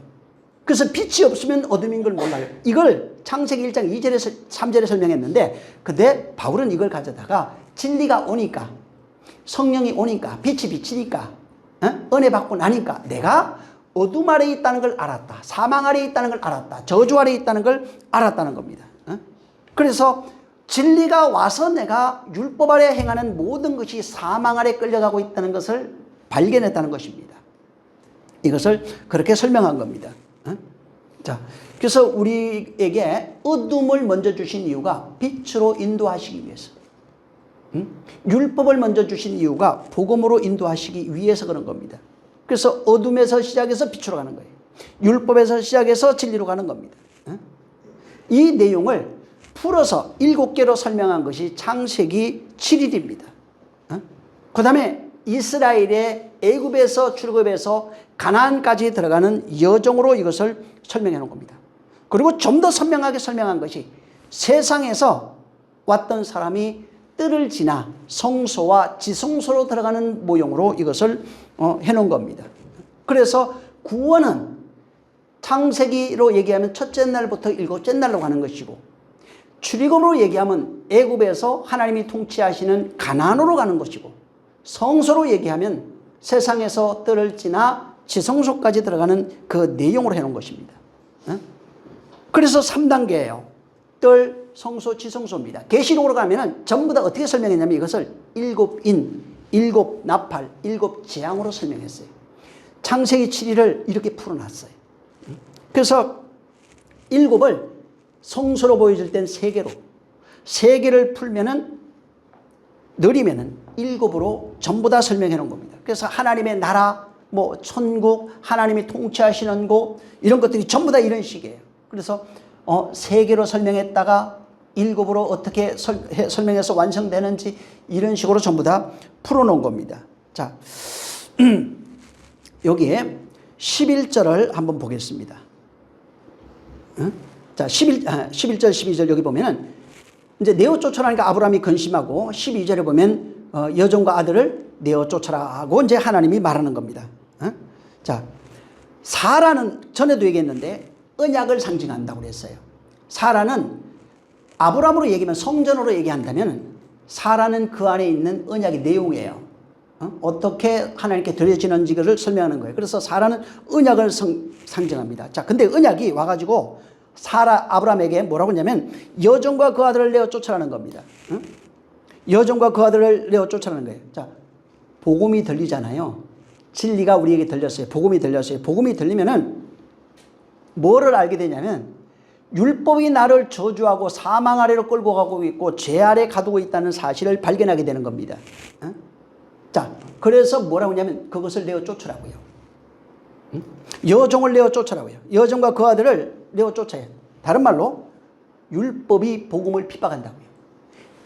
그래서 빛이 없으면 어둠인 걸 몰라요. 이걸 창세기 1장 2절에서 3절에 설명했는데, 근데 바울은 이걸 가져다가 진리가 오니까, 성령이 오니까, 빛이 비치니까, 은혜 받고 나니까 내가 어둠 아래 있다는 걸 알았다. 사망 아래 있다는 걸 알았다. 저주 아래 있다는 걸 알았다는 겁니다. 그래서 진리가 와서 내가 율법 아래 행하는 모든 것이 사망 아래 끌려가고 있다는 것을 발견했다는 것입니다. 이것을 그렇게 설명한 겁니다. 자, 그래서 우리에게 어둠을 먼저 주신 이유가 빛으로 인도하시기 위해서, 율법을 먼저 주신 이유가 복음으로 인도하시기 위해서 그런 겁니다. 그래서 어둠에서 시작해서 빛으로 가는 거예요. 율법에서 시작해서 진리로 가는 겁니다. 이 내용을 풀어서 7개로 설명한 것이 창세기 7일입니다. 그 다음에 이스라엘의 애굽에서 출애굽해서 가나안까지 들어가는 여정으로 이것을 설명해 놓은 겁니다. 그리고 좀 더 선명하게 설명한 것이 세상에서 왔던 사람이 뜰을 지나 성소와 지성소로 들어가는 모형으로 이것을 해놓은 겁니다. 그래서 구원은 창세기로 얘기하면 첫째 날부터 일곱째 날로 가는 것이고, 출애굽으로 얘기하면 애굽에서 하나님이 통치하시는 가나안으로 가는 것이고, 성소로 얘기하면 세상에서 뜰을 지나 지성소까지 들어가는 그 내용으로 해놓은 것입니다. 그래서 3단계예요. 뜰, 성소, 지성소입니다. 계시록으로 가면은 전부 다 어떻게 설명했냐면 이것을 7인, 7 나팔, 7 재앙으로 설명했어요. 창세기 7일을 이렇게 풀어놨어요. 그래서 7을 성소로 보여줄 땐 3개로, 3개를 풀면은 느리면은 7으로 전부 다 설명해 놓은 겁니다. 그래서 하나님의 나라, 뭐 천국, 하나님이 통치하시는 곳, 이런 것들이 전부 다 이런 식이에요. 그래서 3개로 설명했다가 7으로 어떻게 설명해서 완성되는지 이런 식으로 전부 다 풀어놓은 겁니다. 자, 여기에 11절을 한번 보겠습니다. 자, 11절, 12절 여기 보면은 이제 내어 쫓아라니까 아브라함이 근심하고, 12절에 보면 여종과 아들을 내어 쫓아라 하고 이제 하나님이 말하는 겁니다. 자, 사라는 전에도 얘기했는데 언약을 상징한다고 그랬어요. 사라는 아브라함으로 얘기하면, 성전으로 얘기한다면 사라는 그 안에 있는 언약의 내용이에요. 어떻게 하나님께 드려지는지를 설명하는 거예요. 그래서 사라는 언약을 상징합니다. 자, 근데 언약이 와가지고 아브라함에게 뭐라고 했냐면 여종과 그 아들을 내어 쫓아라는 겁니다. 여종과 그 아들을 내어 쫓아라는 거예요. 자, 복음이 들리잖아요. 진리가 우리에게 들렸어요. 복음이 들렸어요. 복음이 들리면은 뭐를 알게 되냐면 율법이 나를 저주하고 사망 아래로 끌고 가고 있고 죄 아래 가두고 있다는 사실을 발견하게 되는 겁니다. 자, 그래서 뭐라고 하냐면 그것을 내어 쫓으라고요. 여종을 내어 쫓으라고요. 여종과 그 아들을 내어 쫓아요. 다른 말로 율법이 복음을 핍박한다고요.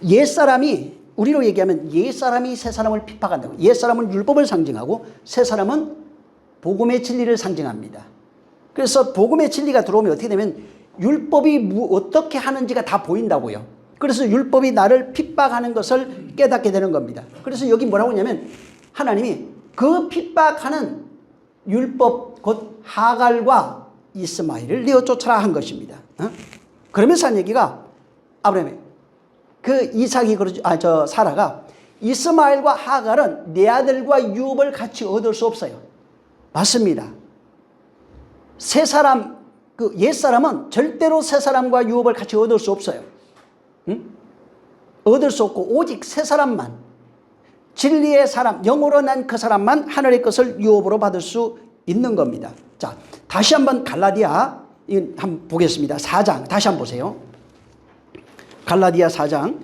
옛사람이, 우리로 얘기하면 옛사람이 새사람을 핍박한다고. 옛사람은 율법을 상징하고 새사람은 복음의 진리를 상징합니다. 그래서 복음의 진리가 들어오면 어떻게 되면 율법이 어떻게 하는지가 다 보인다고요. 그래서 율법이 나를 핍박하는 것을 깨닫게 되는 겁니다. 그래서 여기 뭐라고 하냐면 하나님이 그 핍박하는 율법 곧 하갈과 이스마엘을 내어 쫓아라 한 것입니다. 그러면서 한 얘기가 아브라함이 그 이삭이 사라가 이스마엘과 하갈은 내 아들과 유업을 같이 얻을 수 없어요. 맞습니다. 새 사람, 그 옛사람은 절대로 새 사람과 유업을 같이 얻을 수 없어요. 얻을 수 없고 오직 새 사람만, 진리의 사람, 영으로 난 그 사람만 하늘의 것을 유업으로 받을 수 있는 겁니다. 자, 다시 한번 갈라디아 한번 보겠습니다. 4장 다시 한번 보세요. 갈라디아 4장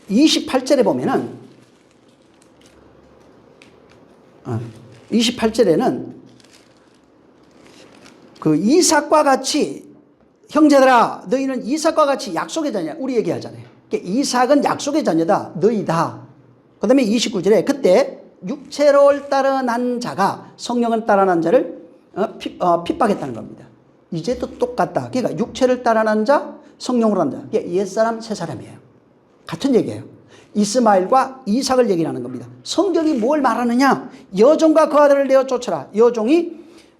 28절에 보면은 28절에는 그 이삭과 같이 형제들아 너희는 이삭과 같이 약속의 자냐 우리 얘기하잖아요. 이삭은 약속의 자녀다 너희다. 그 다음에 29절에 그때 육체를 따라 난 자가 성령을 따라 난 자를 핍박했다는 겁니다. 이제도 똑같다. 그러니까 육체를 따라 난 자 성령으로 난 자. 옛사람 새사람이에요. 같은 얘기예요. 이스마엘과 이삭을 얘기하는 겁니다. 성경이 뭘 말하느냐? 여종과 그 아들을 내어 쫓아라.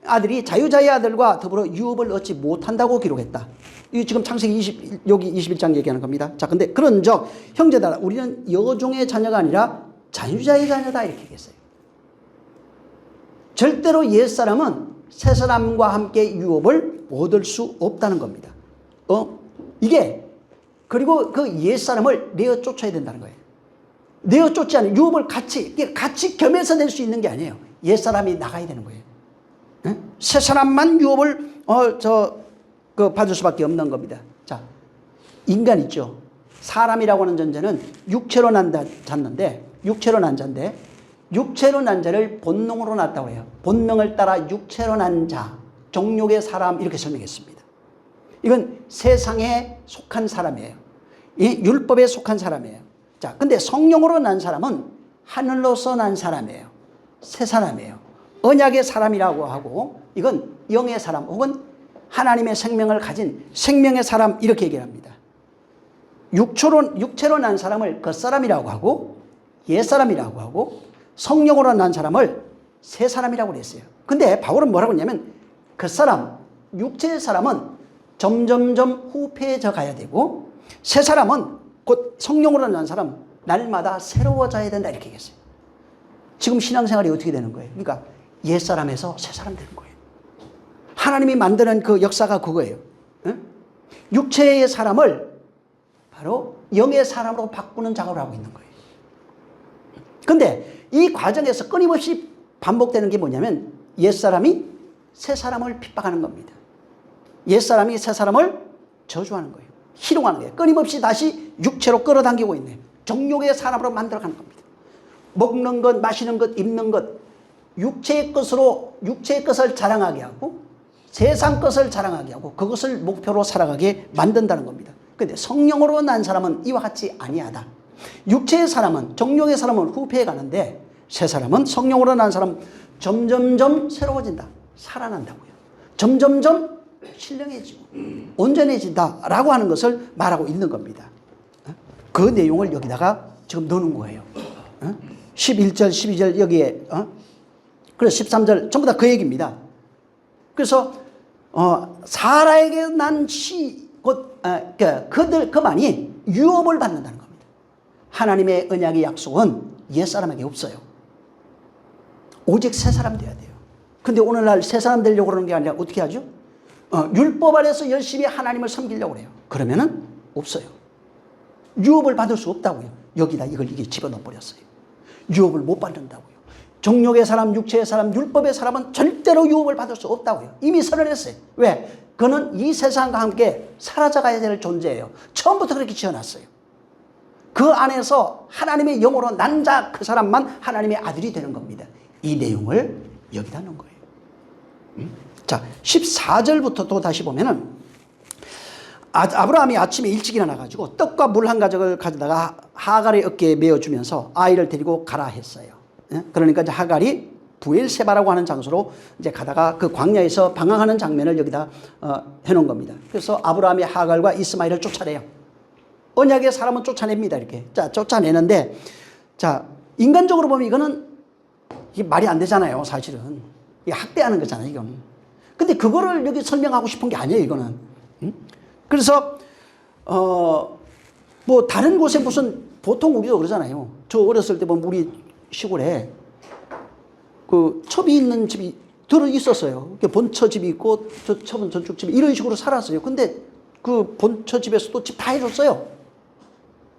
아들이 자유자의 아들과 더불어 유업을 얻지 못한다고 기록했다. 이 지금 창세기 여기 21장 얘기하는 겁니다. 자, 근데 그런즉 형제들아 우리는 여종의 자녀가 아니라 자유자의 자녀다 이렇게 얘기했어요. 절대로 옛사람은 새사람과 함께 유업을 얻을 수 없다는 겁니다. 이게 그리고 그 옛사람을 내어 쫓아야 된다는 거예요. 내어 쫓지 않으면 유업을 같이 겸해서 낼 수 있는 게 아니에요. 옛사람이 나가야 되는 거예요. 새사람만 유업을 받을 수밖에 없는 겁니다. 자, 인간 있죠. 사람이라고 하는 존재는 육체로 난 자인데 육체로 난 자를 본능으로 낳았다고 해요. 본능을 따라 육체로 난 자, 정욕의 사람 이렇게 설명했습니다. 이건 세상에 속한 사람이에요. 율법에 속한 사람이에요. 자, 근데 성령으로 난 사람은 하늘로서 난 사람이에요. 새 사람이에요. 언약의 사람이라고 하고 이건 영의 사람 혹은 하나님의 생명을 가진 생명의 사람 이렇게 얘기합니다. 육체로 난 사람을 겉사람이라고 하고 옛사람이라고 하고 성령으로 난 사람을 새 사람이라고 그랬어요. 근데 바울은 뭐라고 했냐면 그 사람, 육체의 사람은 점점점 후패해져 가야 되고 새 사람은 곧 성령으로 난 사람 날마다 새로워져야 된다 이렇게 얘기했어요. 지금 신앙생활이 어떻게 되는 거예요? 그러니까 옛사람에서 새사람 되는 거예요. 하나님이 만드는 그 역사가 그거예요. 응? 육체의 사람을 바로 영의 사람으로 바꾸는 작업을 하고 있는 거예요. 그런데 이 과정에서 끊임없이 반복되는 게 뭐냐면 옛사람이 새사람을 핍박하는 겁니다. 옛사람이 새사람을 저주하는 거예요. 희롱하는 거예요. 끊임없이 다시 육체로 끌어당기고 있네요. 정욕의 사람으로 만들어가는 겁니다. 먹는 것, 마시는 것, 입는 것, 육체의 것을 자랑하게 하고 세상 것을 자랑하게 하고 그것을 목표로 살아가게 만든다는 겁니다. 그런데 성령으로 난 사람은 이와 같이 아니하다. 육체의 사람은, 정욕의 사람은 후패해 가는데 새 사람은 성령으로 난 사람은 점점점 새로워진다. 살아난다고요. 점점점 신령해지고 온전해진다라고 하는 것을 말하고 있는 겁니다. 그 내용을 여기다가 지금 넣는 거예요. 11절, 12절 여기에 그래서 13절 전부 다 그 얘기입니다. 그래서 사라에게 난 그만이 유업을 받는다는 겁니다. 하나님의 언약의 약속은 옛사람에게 없어요. 오직 새 사람 돼야 돼요. 근데 오늘날 새 사람 되려고 그러는 게 아니라 어떻게 하죠? 율법 아래서 열심히 하나님을 섬기려고 그래요. 그러면은 없어요. 유업을 받을 수 없다고요. 여기다 이게 집어넣어 버렸어요. 유업을 못 받는다고요. 정욕의 사람, 육체의 사람, 율법의 사람은 절대로 유업을 받을 수 없다고요. 이미 선언했어요. 왜? 그는 이 세상과 함께 사라져가야 될 존재예요. 처음부터 그렇게 지어놨어요. 그 안에서 하나님의 영으로 난 자 그 사람만 하나님의 아들이 되는 겁니다. 이 내용을 여기다 넣은 거예요. 자, 14절부터 또 다시 보면은 아브라함이 아침에 일찍 일어나가지고 떡과 물 한 가닥을 가져다가 하갈의 어깨에 메어주면서 아이를 데리고 가라 했어요. 그러니까 이제 하갈이 부엘세바라고 하는 장소로 이제 가다가 그 광야에서 방황하는 장면을 여기다 해놓은 겁니다. 그래서 아브라함이 하갈과 이스마엘을 쫓아내요. 언약의 사람은 쫓아냅니다. 이렇게. 자, 쫓아내는데, 자, 인간적으로 보면 이게 말이 안 되잖아요. 사실은. 이게 학대하는 거잖아요. 이건. 근데 그거를 여기 설명하고 싶은 게 아니에요. 이거는. 그래서, 뭐, 다른 곳에 무슨, 보통 우리도 그러잖아요. 저 어렸을 때 보면 우리 시골에 그 첩이 있는 집이 들어 있었어요. 본처 집이 있고, 저 첩은 저쪽 집이 이런 식으로 살았어요. 근데 그 본처 집에서도 집 다 해줬어요.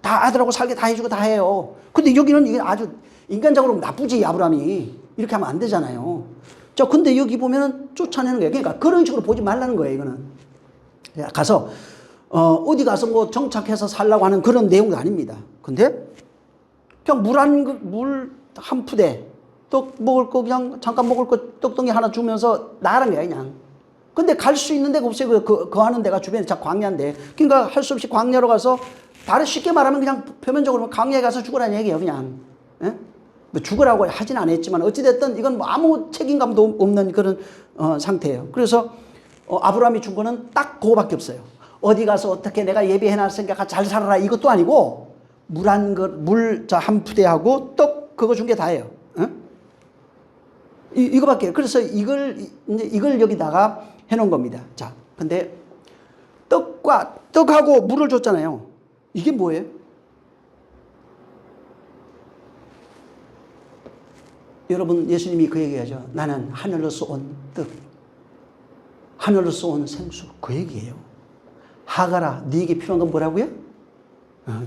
다 아들하고 살게 다 해주고 다 해요. 근데 여기는 이게 아주 인간적으로 나쁘지, 아브라함이. 이렇게 하면 안 되잖아요. 자, 근데 여기 보면은 쫓아내는 거예요. 그러니까 그런 식으로 보지 말라는 거예요, 이거는. 가서, 어디 가서 뭐 정착해서 살라고 하는 그런 내용도 아닙니다. 근데 그냥 물 한 푸대, 떡 먹을 거 그냥 잠깐 먹을 거 떡덩이 하나 주면서 나가는 거야, 그냥. 근데 갈 수 있는 데가 없어요. 그 하는 데가 주변에 자 광야인데. 그러니까 할 수 없이 광야로 가서 다른 쉽게 말하면 그냥 표면적으로 광야에 가서 죽으라는 얘기예요, 그냥. 예? 뭐 죽으라고 하진 않았지만 어찌됐든 이건 뭐 아무 책임감도 없는 그런 상태예요. 그래서 아브라함이 준 거는 딱 그거밖에 없어요. 어디 가서 어떻게 내가 예비해놨으니까 잘 살아라 이것도 아니고 물 한 푸대하고 떡 그거 준 게 다예요. 이거밖에. 그래서 이걸 여기다가 해놓은 겁니다. 자, 근데 떡하고 물을 줬잖아요. 이게 뭐예요? 여러분, 예수님이 그 얘기하죠. 나는 하늘로서 온 떡, 하늘로서 온 생수. 그 얘기예요. 하갈아, 네게 필요한 건 뭐라고요?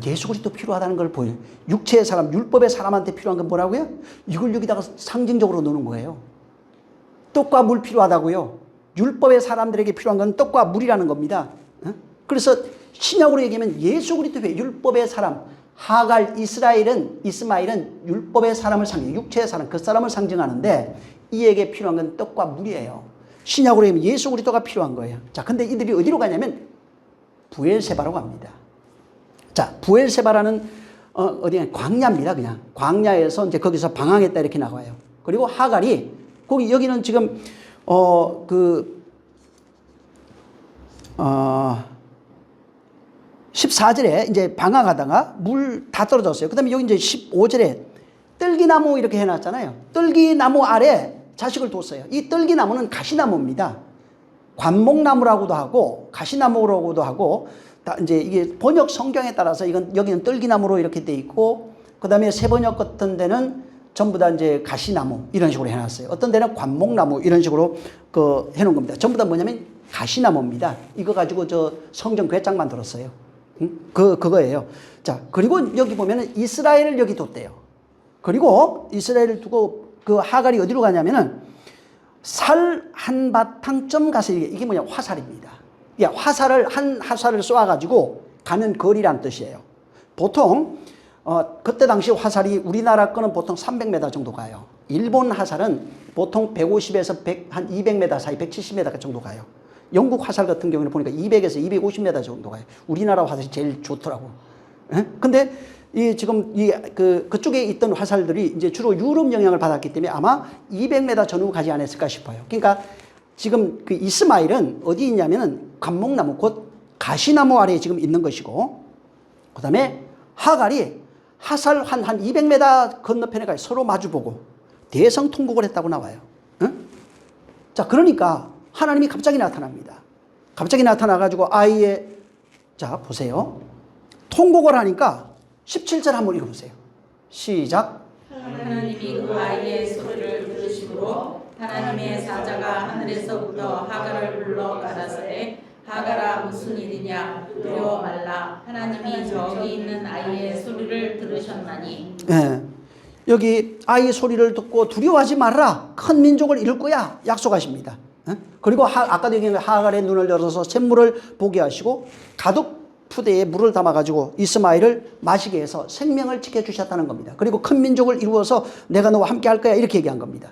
예수 그리스도 필요하다는 걸 보여요. 육체의 사람, 율법의 사람한테 필요한 건 뭐라고요? 이걸 여기다가 상징적으로 놓는 거예요. 떡과 물 필요하다고요. 율법의 사람들에게 필요한 건 떡과 물이라는 겁니다. 그래서 신약으로 얘기하면 예수 그리스도의 율법의 사람, 하갈, 이스마엘은 율법의 사람을 육체의 사람, 그 사람을 상징하는데 이에게 필요한 건 떡과 물이에요. 신약으로 얘기하면 예수 그리스도가 필요한 거예요. 자, 근데 이들이 어디로 가냐면 부엘세바로 갑니다. 자, 부엘세바라는 어디냐 광야입니다. 그냥 광야에서 이제 거기서 방황했다 이렇게 나와요. 그리고 하갈이 여기는 지금 14절에 이제 방황하다가 물 다 떨어졌어요. 그다음에 여기 이제 15절에 뜰기나무 이렇게 해놨잖아요. 뜰기나무 아래 자식을 뒀어요. 이 뜰기나무는 가시나무입니다. 관목나무라고도 하고 가시나무라고도 하고 다 이제 이게 번역 성경에 따라서 이건 여기는 뜰기나무로 이렇게 돼 있고 그다음에 새 번역 같은 데는 전부 다 이제 가시나무 이런 식으로 해놨어요. 어떤 데는 관목나무 이런 식으로 그 해놓은 겁니다. 전부 다 뭐냐면 가시나무입니다. 이거 가지고 저 성경 괴짝 만들었어요. 그거예요. 자, 그리고 여기 보면은 이스라엘을 여기 뒀대요. 그리고 이스라엘을 두고 그 하갈이 어디로 가냐면은 살 한 바탕점 가서 이게 뭐냐 화살입니다. 화살을 한 화살을 쏘아가지고 가는 거리란 뜻이에요. 보통 그때 당시 화살이 우리나라 거는 보통 300m 정도 가요. 일본 화살은 보통 150에서 한 200m 사이 170m 정도 가요. 영국 화살 같은 경우는 보니까 200에서 250m 정도 가요. 우리나라 화살이 제일 좋더라고. 근데 지금 그쪽에 있던 화살들이 이제 주로 유럽 영향을 받았기 때문에 아마 200m 전후 가지 않았을까 싶어요. 그러니까 지금 그 이스마엘은 어디 있냐면은 관목나무 곧 가시나무 아래에 지금 있는 것이고, 그 다음에 하갈이 화살 한 200m 건너편에 가 서로 마주보고 대성통곡을 했다고 나와요. 응? 자, 그러니까 하나님이 갑자기 나타납니다. 갑자기 나타나가지고 자, 보세요. 통곡을 하니까 17절 한번 읽어보세요. 시작. 하나님이 그 아이의 소리를 들으심으로 하나님의 사자가 하늘에서부터 하갈을 불러 가라사대 하갈아 무슨 일이냐 두려워 말라 하나님이 저기 있는 아이의 소리를 들으셨나니. 네. 여기 아이의 소리를 듣고 두려워하지 말라 큰 민족을 이룰 거야 약속하십니다. 그리고 아까도 얘기한 하갈의 눈을 열어서 샘물을 보게 하시고 가득 푸대에 물을 담아가지고 이스마엘을 마시게 해서 생명을 지켜주셨다는 겁니다. 그리고 큰 민족을 이루어서 내가 너와 함께 할 거야 이렇게 얘기한 겁니다.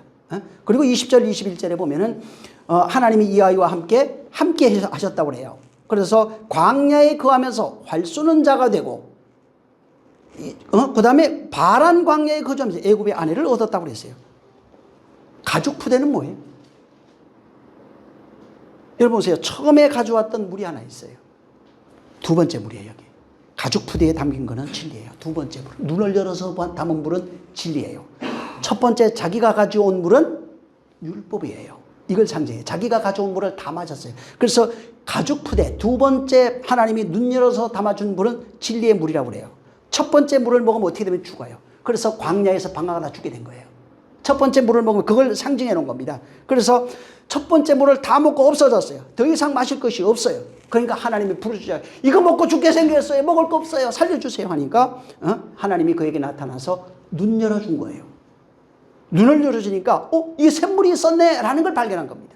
그리고 20절 21절에 보면은 하나님이 이 아이와 함께 하셨다고 그래요. 그래서 광야에 거하면서 활 쏘는 자가 되고 그 다음에 바란 광야에 거주하면서 애굽의 아내를 얻었다고 그랬어요. 가죽 푸대는 뭐예요? 여러분 보세요. 처음에 가져왔던 물이 하나 있어요. 두 번째 물이에요. 여기 가죽 푸대에 담긴 거는 진리예요. 두 번째 물, 눈을 열어서 담은 물은 진리예요. 첫 번째 자기가 가져온 물은 율법이에요. 이걸 상징해요. 자기가 가져온 물을 다 마셨어요. 그래서 가죽 푸대 두 번째 하나님이 눈 열어서 담아준 물은 진리의 물이라고 그래요. 첫 번째 물을 먹으면 어떻게 되면 죽어요. 그래서 광야에서 방황하다 죽게 된 거예요. 첫 번째 물을 먹으면 그걸 상징해 놓은 겁니다. 그래서 첫 번째 물을 다 먹고 없어졌어요. 더 이상 마실 것이 없어요. 그러니까 하나님이 부르시죠. 이거 먹고 죽게 생겼어요. 먹을 거 없어요. 살려주세요 하니까 하나님이 그에게 나타나서 눈 열어준 거예요. 눈을 열어주니까 이게 샘물이 있었네 라는 걸 발견한 겁니다.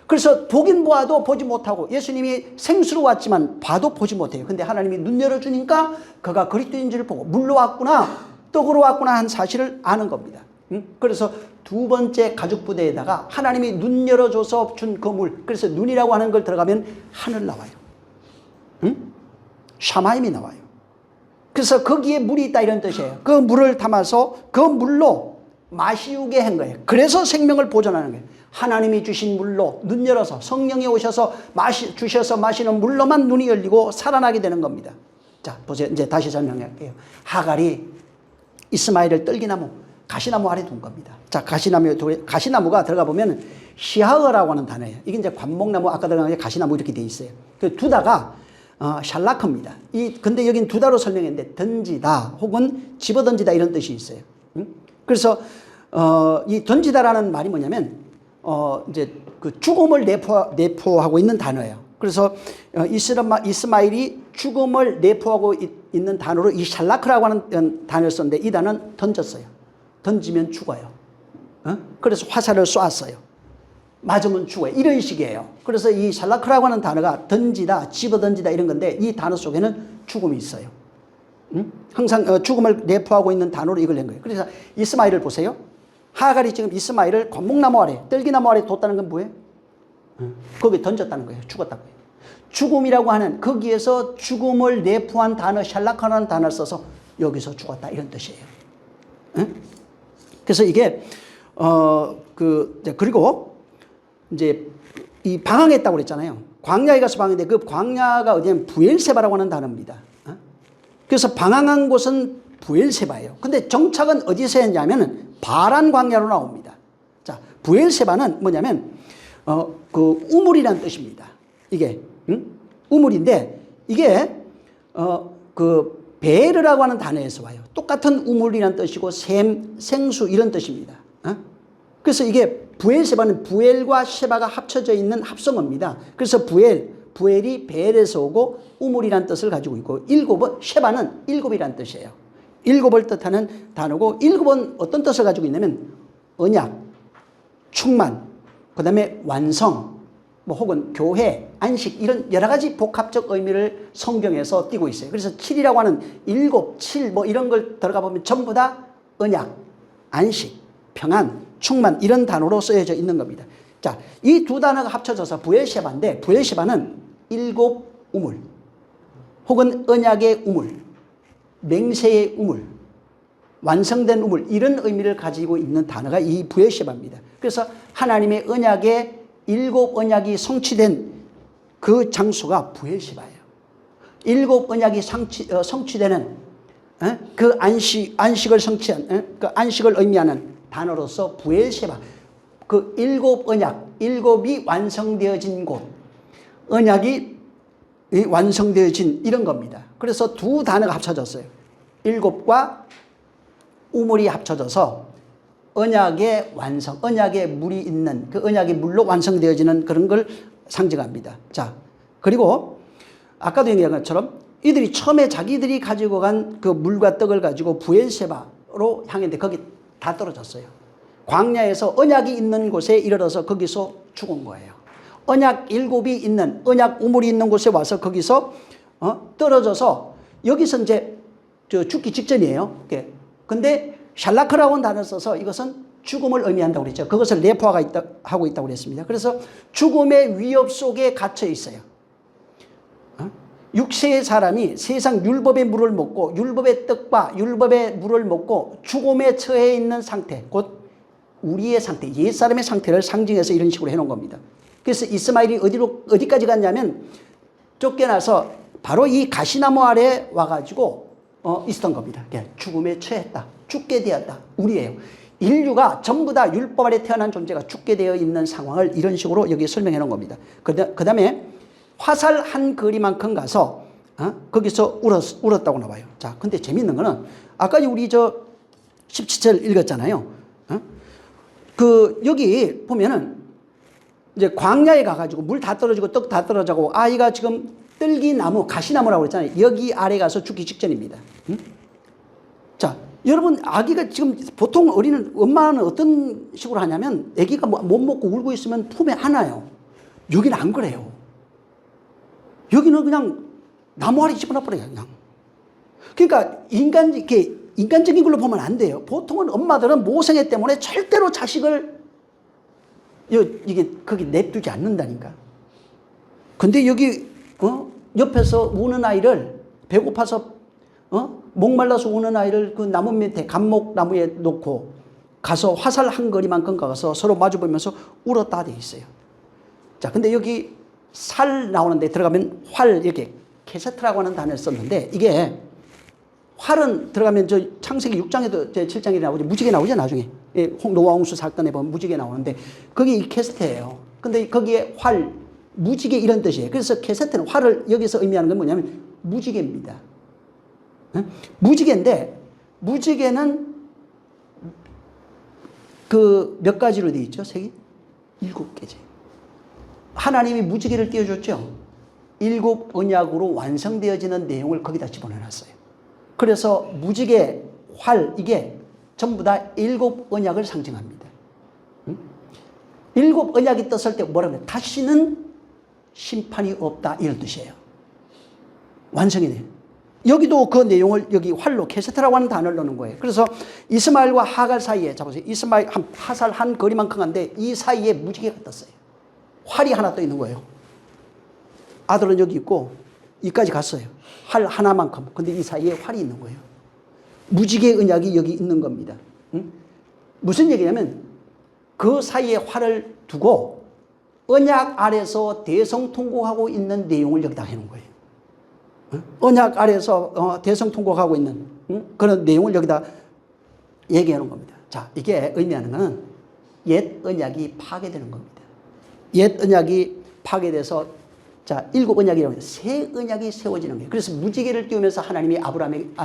그래서 보긴 보아도 보지 못하고 예수님이 생수로 왔지만 봐도 보지 못해요. 근데 하나님이 눈 열어주니까 그가 그리스도인 줄 보고 물로 왔구나 떡으로 왔구나 한 사실을 아는 겁니다. 그래서 두 번째 가죽 부대에다가 하나님이 눈 열어줘서 준 그 물, 그래서 눈이라고 하는 걸 들어가면 하늘 나와요. 샤마임이 나와요. 그래서 거기에 물이 있다 이런 뜻이에요. 그 물을 담아서 그 물로 마시우게 한 거예요. 그래서 생명을 보존하는 거예요. 하나님이 주신 물로 눈 열어서 성령이 오셔서 주셔서 마시는 물로만 눈이 열리고 살아나게 되는 겁니다. 자, 보세요. 이제 다시 설명할게요. 하갈이 이스마엘을 뜰기나무 가시나무 아래 둔 겁니다. 자, 가시나무가 들어가 보면 시하흐라고 하는 단어예요. 이게 이제 관목나무 아까 들어간 게 가시나무 이렇게 돼 있어요. 그 두다가 샬라크입니다. 근데 여긴 두다로 설명했는데 던지다 혹은 집어던지다 이런 뜻이 있어요. 그래서 이 던지다라는 말이 뭐냐면 이제 그 죽음을 내포하고 있는 단어예요. 그래서 이스마엘이 죽음을 내포하고 있는 단어로 이 샬라크라고 하는 단어를 썼는데 이 단어는 던졌어요. 던지면 죽어요. 그래서 화살을 쏘았어요. 맞으면 죽어요. 이런 식이에요. 그래서 이 샬라크라고 하는 단어가 던지다, 집어던지다 이런 건데 이 단어 속에는 죽음이 있어요. 항상 죽음을 내포하고 있는 단어로 이걸 낸 거예요. 그래서 이스마엘을 보세요. 하갈이 지금 이스마엘을 관목나무 아래, 뜰기나무 아래 뒀다는 건 뭐예요? 거기에 던졌다는 거예요. 죽었다는 거예요. 죽음이라고 하는 거기에서 죽음을 내포한 단어, 샬라크라는 단어를 써서 여기서 죽었다 이런 뜻이에요. 그래서 이게 그리고 이제 이 방황했다고 그랬잖아요. 광야에 가서 방황했는데 그 광야가 어디냐면 부엘세바라고 하는 단어입니다. 그래서 방황한 곳은 부엘세바예요. 근데 정착은 어디서 했냐면 바란 광야로 나옵니다. 자, 부엘세바는 뭐냐면 그 우물이라는 뜻입니다. 이게 우물인데 이게 그 베르라고 하는 단어에서 와요. 똑같은 우물이라는 뜻이고 샘, 생수 이런 뜻입니다. 그래서 이게 부엘세바는 부엘과 셰바가 합쳐져 있는 합성어입니다. 그래서 부엘이 벨에서 오고 우물이라는 뜻을 가지고 있고 셰바는 일곱이라는 뜻이에요. 일곱을 뜻하는 단어고 일곱은 어떤 뜻을 가지고 있냐면 언약, 충만, 그 다음에 완성, 뭐 혹은 교회, 안식 이런 여러 가지 복합적 의미를 성경에서 띠고 있어요. 그래서 7이라고 하는 일곱, 7 뭐 이런 걸 들어가 보면 전부 다 언약, 안식, 평안, 충만 이런 단어로 쓰여져 있는 겁니다. 자, 이 두 단어가 합쳐져서 부엘셰바인데 부엘셰바는 일곱 우물 혹은 언약의 우물, 맹세의 우물, 완성된 우물 이런 의미를 가지고 있는 단어가 이 부엘셰바입니다. 그래서 하나님의 언약의 일곱 언약이 성취된 그 장소가 부엘셰바예요. 일곱 언약이 성취되는 그 안식을 성취한 그 안식을 의미하는 단어로서 부엘셰바 그 일곱 언약 일곱이 완성되어진 곳 언약이 완성되어진 이런 겁니다. 그래서 두 단어가 합쳐졌어요. 일곱과 우물이 합쳐져서 언약의 완성, 언약의 물이 있는 그 언약의 물로 완성되어지는 그런 걸 상징합니다. 자, 그리고 아까도 얘기한 것처럼 이들이 처음에 자기들이 가지고 간 그 물과 떡을 가지고 부엘세바로 향했는데 거기 다 떨어졌어요. 광야에서 언약이 있는 곳에 이르러서 거기서 죽은 거예요. 언약 일곱이 있는 언약 우물이 있는 곳에 와서 거기서 떨어져서 여기서 이제 죽기 직전이에요. 근데 샬라크라고 하는 단어를 써서 이것은 죽음을 의미한다고 그랬죠. 그것을 하고 있다고 그랬습니다. 그래서 죽음의 위협 속에 갇혀 있어요. 육체의 사람이 세상 율법의 물을 먹고 율법의 떡과 율법의 물을 먹고 죽음에 처해 있는 상태, 곧 우리의 상태, 옛사람의 상태를 상징해서 이런 식으로 해놓은 겁니다. 그래서 이스마엘이 어디까지 갔냐면 쫓겨나서 바로 이 가시나무 아래 와가지고 있었던 겁니다. 죽음에 처했다. 죽게 되었다. 우리예요. 인류가 전부 다 율법 아래 태어난 존재가 죽게 되어 있는 상황을 이런 식으로 여기 설명해 놓은 겁니다. 그 다음에 화살 한 거리만큼 가서 거기서 울었다고 나와요. 자, 근데 재밌는 거는 아까 우리 17절 읽었잖아요. 여기 보면은 이제 광야에 가가지고 물 다 떨어지고 떡 다 떨어지고 아이가 지금 뜰기나무, 가시나무라고 그랬잖아요. 여기 아래 가서 죽기 직전입니다. 자, 여러분 아기가 지금 보통 엄마는 어떤 식으로 하냐면 아기가 못 먹고 울고 있으면 품에 안아요. 여기는 안 그래요. 여기는 그냥 나무 아래 집어넣어 버려요. 그냥. 그러니까 인간적인 걸로 보면 안 돼요. 보통은 엄마들은 모성애 때문에 절대로 자식을 거기 냅두지 않는다니까. 근데 여기 옆에서 우는 아이를 배고파서 목말라서 우는 아이를 그 나무 밑에 감목나무에 놓고 가서 화살 한 거리만큼 가서 서로 마주보면서 울었다 돼 있어요. 자, 근데 여기 살 나오는데 들어가면 활 이렇게 케세트라고 하는 단어를 썼는데 이게 활은 들어가면 창세기 6장에도 7장에 나오죠. 무지개 나오죠 나중에. 노아 홍수 사건에 보면 무지개 나오는데 거기 이 케세트예요. 근데 거기에 활, 무지개 이런 뜻이에요. 그래서 케세트는 활을 여기서 의미하는 건 뭐냐면 무지개입니다. 무지개인데 무지개는 그 몇 가지로 되어 있죠? 색이? 7개지. 하나님이 무지개를 띄워줬죠. 7 언약으로 완성되어지는 내용을 거기다 집어넣어놨어요. 그래서 무지개, 활 이게 전부 다 7 언약을 상징합니다. 7 언약이 떴을 때 뭐라고 해요? 다시는 심판이 없다 이런 뜻이에요. 완성이네요. 여기도 그 내용을 여기 활로 케세트라고 하는 단어를 넣는 거예요. 그래서 이스마엘과 하갈 사이에 잡으세요. 이스마엘 화살 한 거리만큼 한데 이 사이에 무지개가 떴어요. 활이 하나 떠 있는 거예요. 아들은 여기 있고 이까지 갔어요. 활 하나만큼. 근데 이 사이에 활이 있는 거예요. 무지개 언약이 여기 있는 겁니다. 무슨 얘기냐면 그 사이에 활을 두고 언약 아래서 대성통곡하고 있는 내용을 여기다 해놓은 거예요. 언약 아래서 대성통곡하고 있는 그런 내용을 여기다 얘기해 놓은 겁니다. 자, 이게 의미하는 것은 옛 언약이 파괴되는 겁니다. 옛 언약이 파괴돼서 자, 7 언약이라고 해서 새 언약이 세워지는 거예요. 그래서 무지개를 띄우면서 하나님이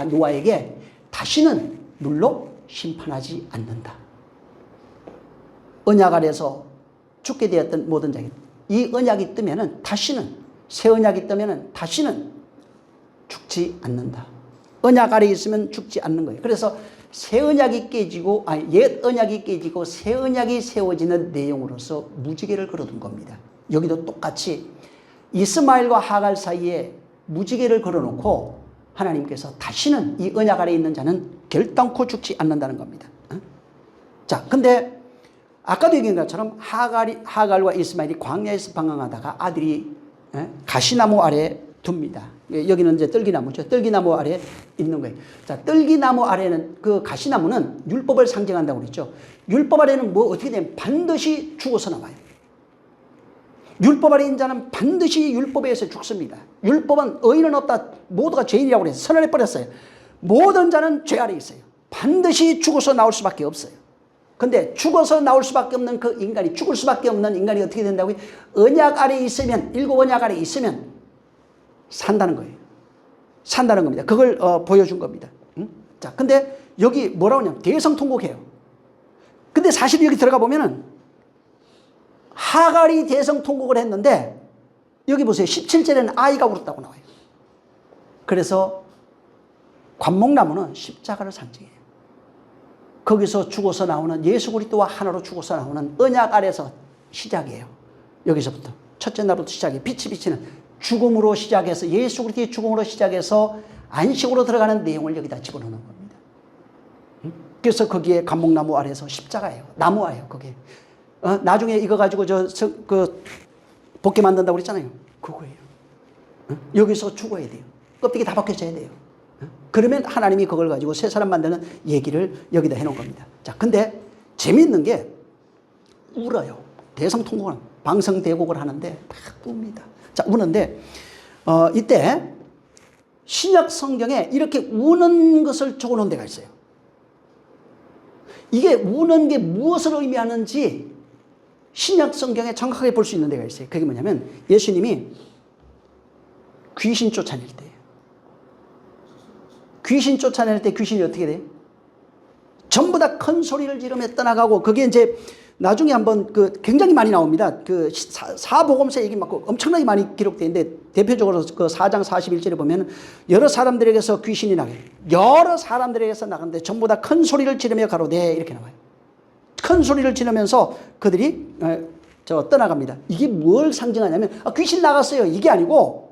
노아에게 다시는 물로 심판하지 않는다. 언약 아래서 죽게 되었던 모든 자기, 이 언약이 뜨면은 다시는, 새 언약이 뜨면은 다시는 죽지 않는다. 언약 아래에 있으면 죽지 않는 거예요. 그래서 새 언약이 깨지고, 옛 언약이 깨지고 새 언약이 세워지는 내용으로서 무지개를 걸어둔 겁니다. 여기도 똑같이 이스마엘과 하갈 사이에 무지개를 걸어놓고 하나님께서 다시는 이 언약 아래에 있는 자는 결단코 죽지 않는다는 겁니다. 자, 근데 아까도 얘기한 것처럼 하갈과 이스마엘이 광야에서 방황하다가 아들이 가시나무 아래 둡니다. 여기는 이제 뜰기나무죠. 뜰기나무 아래 있는 거예요. 자, 뜰기나무 아래는 그 가시나무는 율법을 상징한다고 그랬죠. 율법 아래는 뭐 어떻게 되면 반드시 죽어서 나와요. 율법 아래 있는 자는 반드시 율법에 의해서 죽습니다. 율법은 의인은 없다. 모두가 죄인이라고 그래서 선언해 버렸어요. 모든 자는 죄 아래 있어요. 반드시 죽어서 나올 수밖에 없어요. 근데 죽어서 나올 수밖에 없는 그 인간이, 죽을 수밖에 없는 인간이 어떻게 된다고요? 언약 아래 있으면, 7 언약 아래 있으면 산다는 거예요. 산다는 겁니다. 그걸 보여준 겁니다. 자, 근데 여기 뭐라고 하냐면 대성통곡해요. 근데 사실 여기 들어가 보면은 하갈이 대성통곡을 했는데 여기 보세요. 17절에는 아이가 울었다고 나와요. 그래서 관목나무는 십자가를 상징해요. 거기서 죽어서 나오는 예수 그리스도와 하나로 죽어서 나오는 언약 아래서 시작이에요. 여기서부터 첫째 날부터 시작해 빛이 비치는 죽음으로 시작해서 예수 그리스도의 죽음으로 시작해서 안식으로 들어가는 내용을 여기다 집어넣는 겁니다. 그래서 거기에 감목나무 아래서 십자가예요. 나무예요. 그게 나중에 이거 가지고 그 벗게 만든다고 그랬잖아요. 그거예요. 여기서 죽어야 돼요. 껍데기 다 벗겨져야 돼요. 그러면 하나님이 그걸 가지고 새 사람 만드는 얘기를 여기다 해놓은 겁니다. 자, 근데 재미있는 게 울어요. 대성통곡은 방성대곡을 하는데 막 웁니다. 자, 우는데 이때 신약 성경에 이렇게 우는 것을 적어놓은 데가 있어요. 이게 우는 게 무엇을 의미하는지 신약 성경에 정확하게 볼 수 있는 데가 있어요. 그게 뭐냐면 예수님이 귀신 쫓아낼 때예요. 귀신 쫓아낼 때 귀신이 어떻게 돼요? 전부 다 큰 소리를 지르며 떠나가고, 그게 이제 나중에 한번 굉장히 많이 나옵니다. 사복음서 얘기 막 엄청나게 많이 기록되어 있는데, 대표적으로 그 4장 41절에 보면 여러 사람들에게서 귀신이 나게, 여러 사람들에게서 나가는데 전부 다 큰 소리를 지르며 가로되, 이렇게 나와요. 큰 소리를 지르면서 그들이 떠나갑니다. 이게 뭘 상징하냐면 귀신 나갔어요. 이게 아니고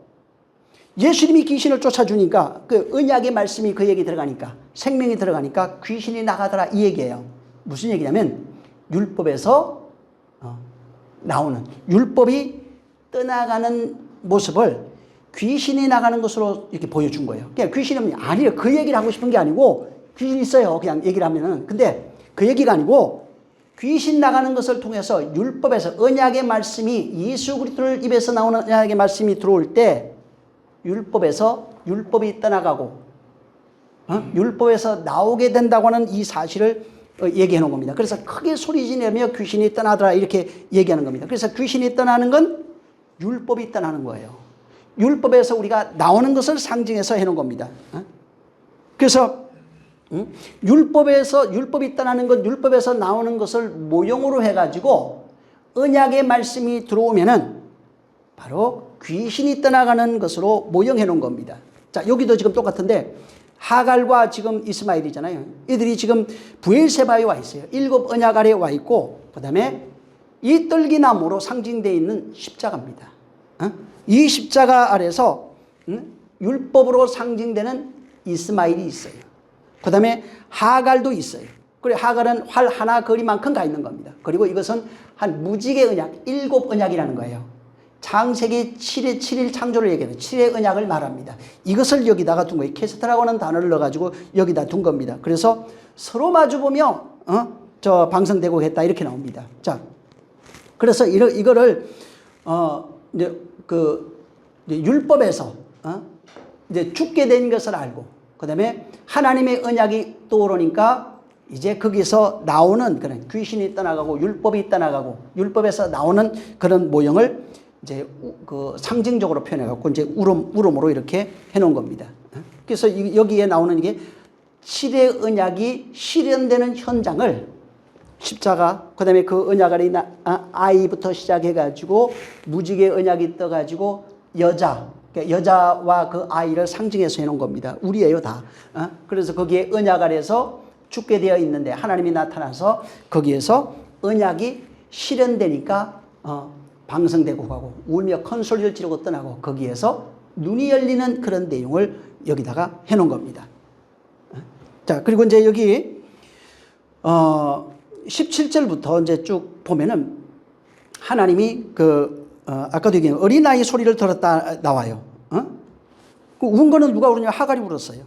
예수님이 귀신을 쫓아주니까 그 언약의 말씀이 그 얘기 들어가니까, 생명이 들어가니까 귀신이 나가더라, 이 얘기예요. 무슨 얘기냐면 율법에서 나오는, 율법이 떠나가는 모습을 귀신이 나가는 것으로 이렇게 보여준 거예요. 그냥 귀신은 아니에요. 그 얘기를 하고 싶은 게 아니고, 귀신이 있어요. 그냥 얘기를 하면은. 근데 그 얘기가 아니고 귀신 나가는 것을 통해서 율법에서 언약의 말씀이, 예수 그리스도를 입에서 나오는 언약의 말씀이 들어올 때 율법이 떠나가고 율법에서 나오게 된다고 하는 이 사실을 얘기해 놓은 겁니다. 그래서 크게 소리 지르며 귀신이 떠나더라, 이렇게 얘기하는 겁니다. 그래서 귀신이 떠나는 건 율법이 떠나는 거예요. 율법에서 우리가 나오는 것을 상징해서 해 놓은 겁니다. 그래서 율법이 떠나는 건 율법에서 나오는 것을 모형으로 해가지고 언약의 말씀이 들어오면은 바로 귀신이 떠나가는 것으로 모형해 놓은 겁니다. 자, 여기도 지금 똑같은데 하갈과 지금 이스마엘이잖아요. 이들이 지금 브엘세바에 와 있어요. 7 언약 아래에 와 있고, 그 다음에 이 뜰기나무로 상징되어 있는 십자가입니다. 이 십자가 아래서 율법으로 상징되는 이스마엘이 있어요. 그 다음에 하갈도 있어요. 그리고 하갈은 활 하나 거리만큼 가 있는 겁니다. 그리고 이것은 한 무지개 언약, 7 언약이라는 거예요. 창세기 7의 7일 창조를 얘기해요. 7의 언약을 말합니다. 이것을 여기다가 둔 거예요. 케스트라고 하는 단어를 넣어가지고 여기다 둔 겁니다. 그래서 서로 마주보며 방성대곡 했다, 이렇게 나옵니다. 자, 그래서 이거를 이제 율법에서 이제 죽게 된 것을 알고, 그 다음에 하나님의 언약이 떠오르니까 이제 거기서 나오는 그런 귀신이 떠나가고 율법이 떠나가고 율법에서 나오는 그런 모형을 이제 그 상징적으로 표현해갖고 이제 울음으로 이렇게 해놓은 겁니다. 그래서 여기에 나오는 이게 실의 언약이 실현되는 현장을 십자가, 그 다음에 그 언약 아래 아이부터 시작해가지고 무지개 언약이 떠가지고 여자와 그 아이를 상징해서 해놓은 겁니다. 우리예요, 다. 그래서 거기에 언약 아래에서 죽게 되어 있는데 하나님이 나타나서 거기에서 언약이 실현되니까 방성되고 가고 울며 큰 소리를 지르고 떠나고 거기에서 눈이 열리는 그런 내용을 여기다가 해놓은 겁니다. 자, 그리고 이제 여기 17절부터 이제 쭉 보면은 하나님이 아까도 얘기한 어린아이 소리를 들었다 나와요. 그 운 거는 누가 울었냐? 하갈이 울었어요.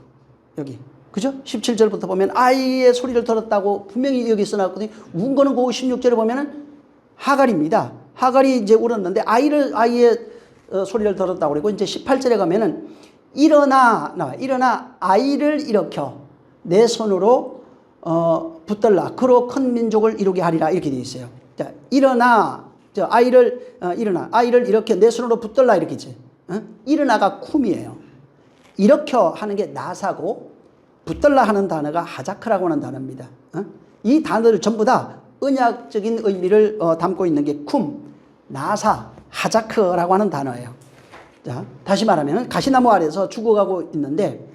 여기. 그죠? 17절부터 보면 아이의 소리를 들었다고 분명히 여기 써놨거든요. 운 거는 그 16절에 보면은 하갈입니다. 하갈이 이제 울었는데 아이의 소리를 들었다고 그러고 이제 18절에 가면은 일어나 아이를 일으켜 내 손으로 붙들라 그로 큰 민족을 이루게 하리라 이렇게 되어 있어요. 자, 일어나 아이를 일으켜 내 손으로 붙들라 이렇게 있지. 일어나가 쿰이에요. 일으켜 하는 게 나사고 붙들라 하는 단어가 하자크라고 하는 단어입니다. 이 단어를 전부 다 언약적인 의미를 담고 있는 게 쿰, 나사, 하자크라고 하는 단어예요. 자, 다시 말하면 가시나무 아래에서 죽어가고 있는데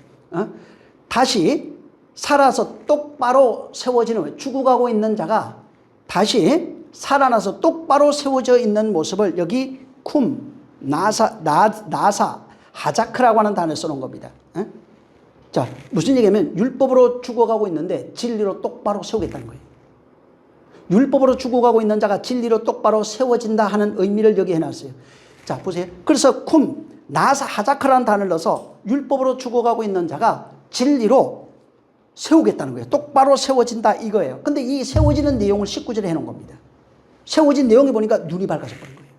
다시 살아서 똑바로 세워지는, 죽어가고 있는 자가 다시 살아나서 똑바로 세워져 있는 모습을 여기 쿰, 나사, 하자크라고 하는 단어를 써놓은 겁니다. 자, 무슨 얘기냐면 율법으로 죽어가고 있는데 진리로 똑바로 세우겠다는 거예요. 율법으로 죽어가고 있는 자가 진리로 똑바로 세워진다 하는 의미를 여기 해놨어요. 자, 보세요. 그래서 쿰, 나사, 하자크라는 단어를 넣어서 율법으로 죽어가고 있는 자가 진리로 세우겠다는 거예요. 똑바로 세워진다 이거예요. 근데 이 세워지는 내용을 19절에 해놓은 겁니다. 세워진 내용이 보니까 눈이 밝아져 버린 거예요.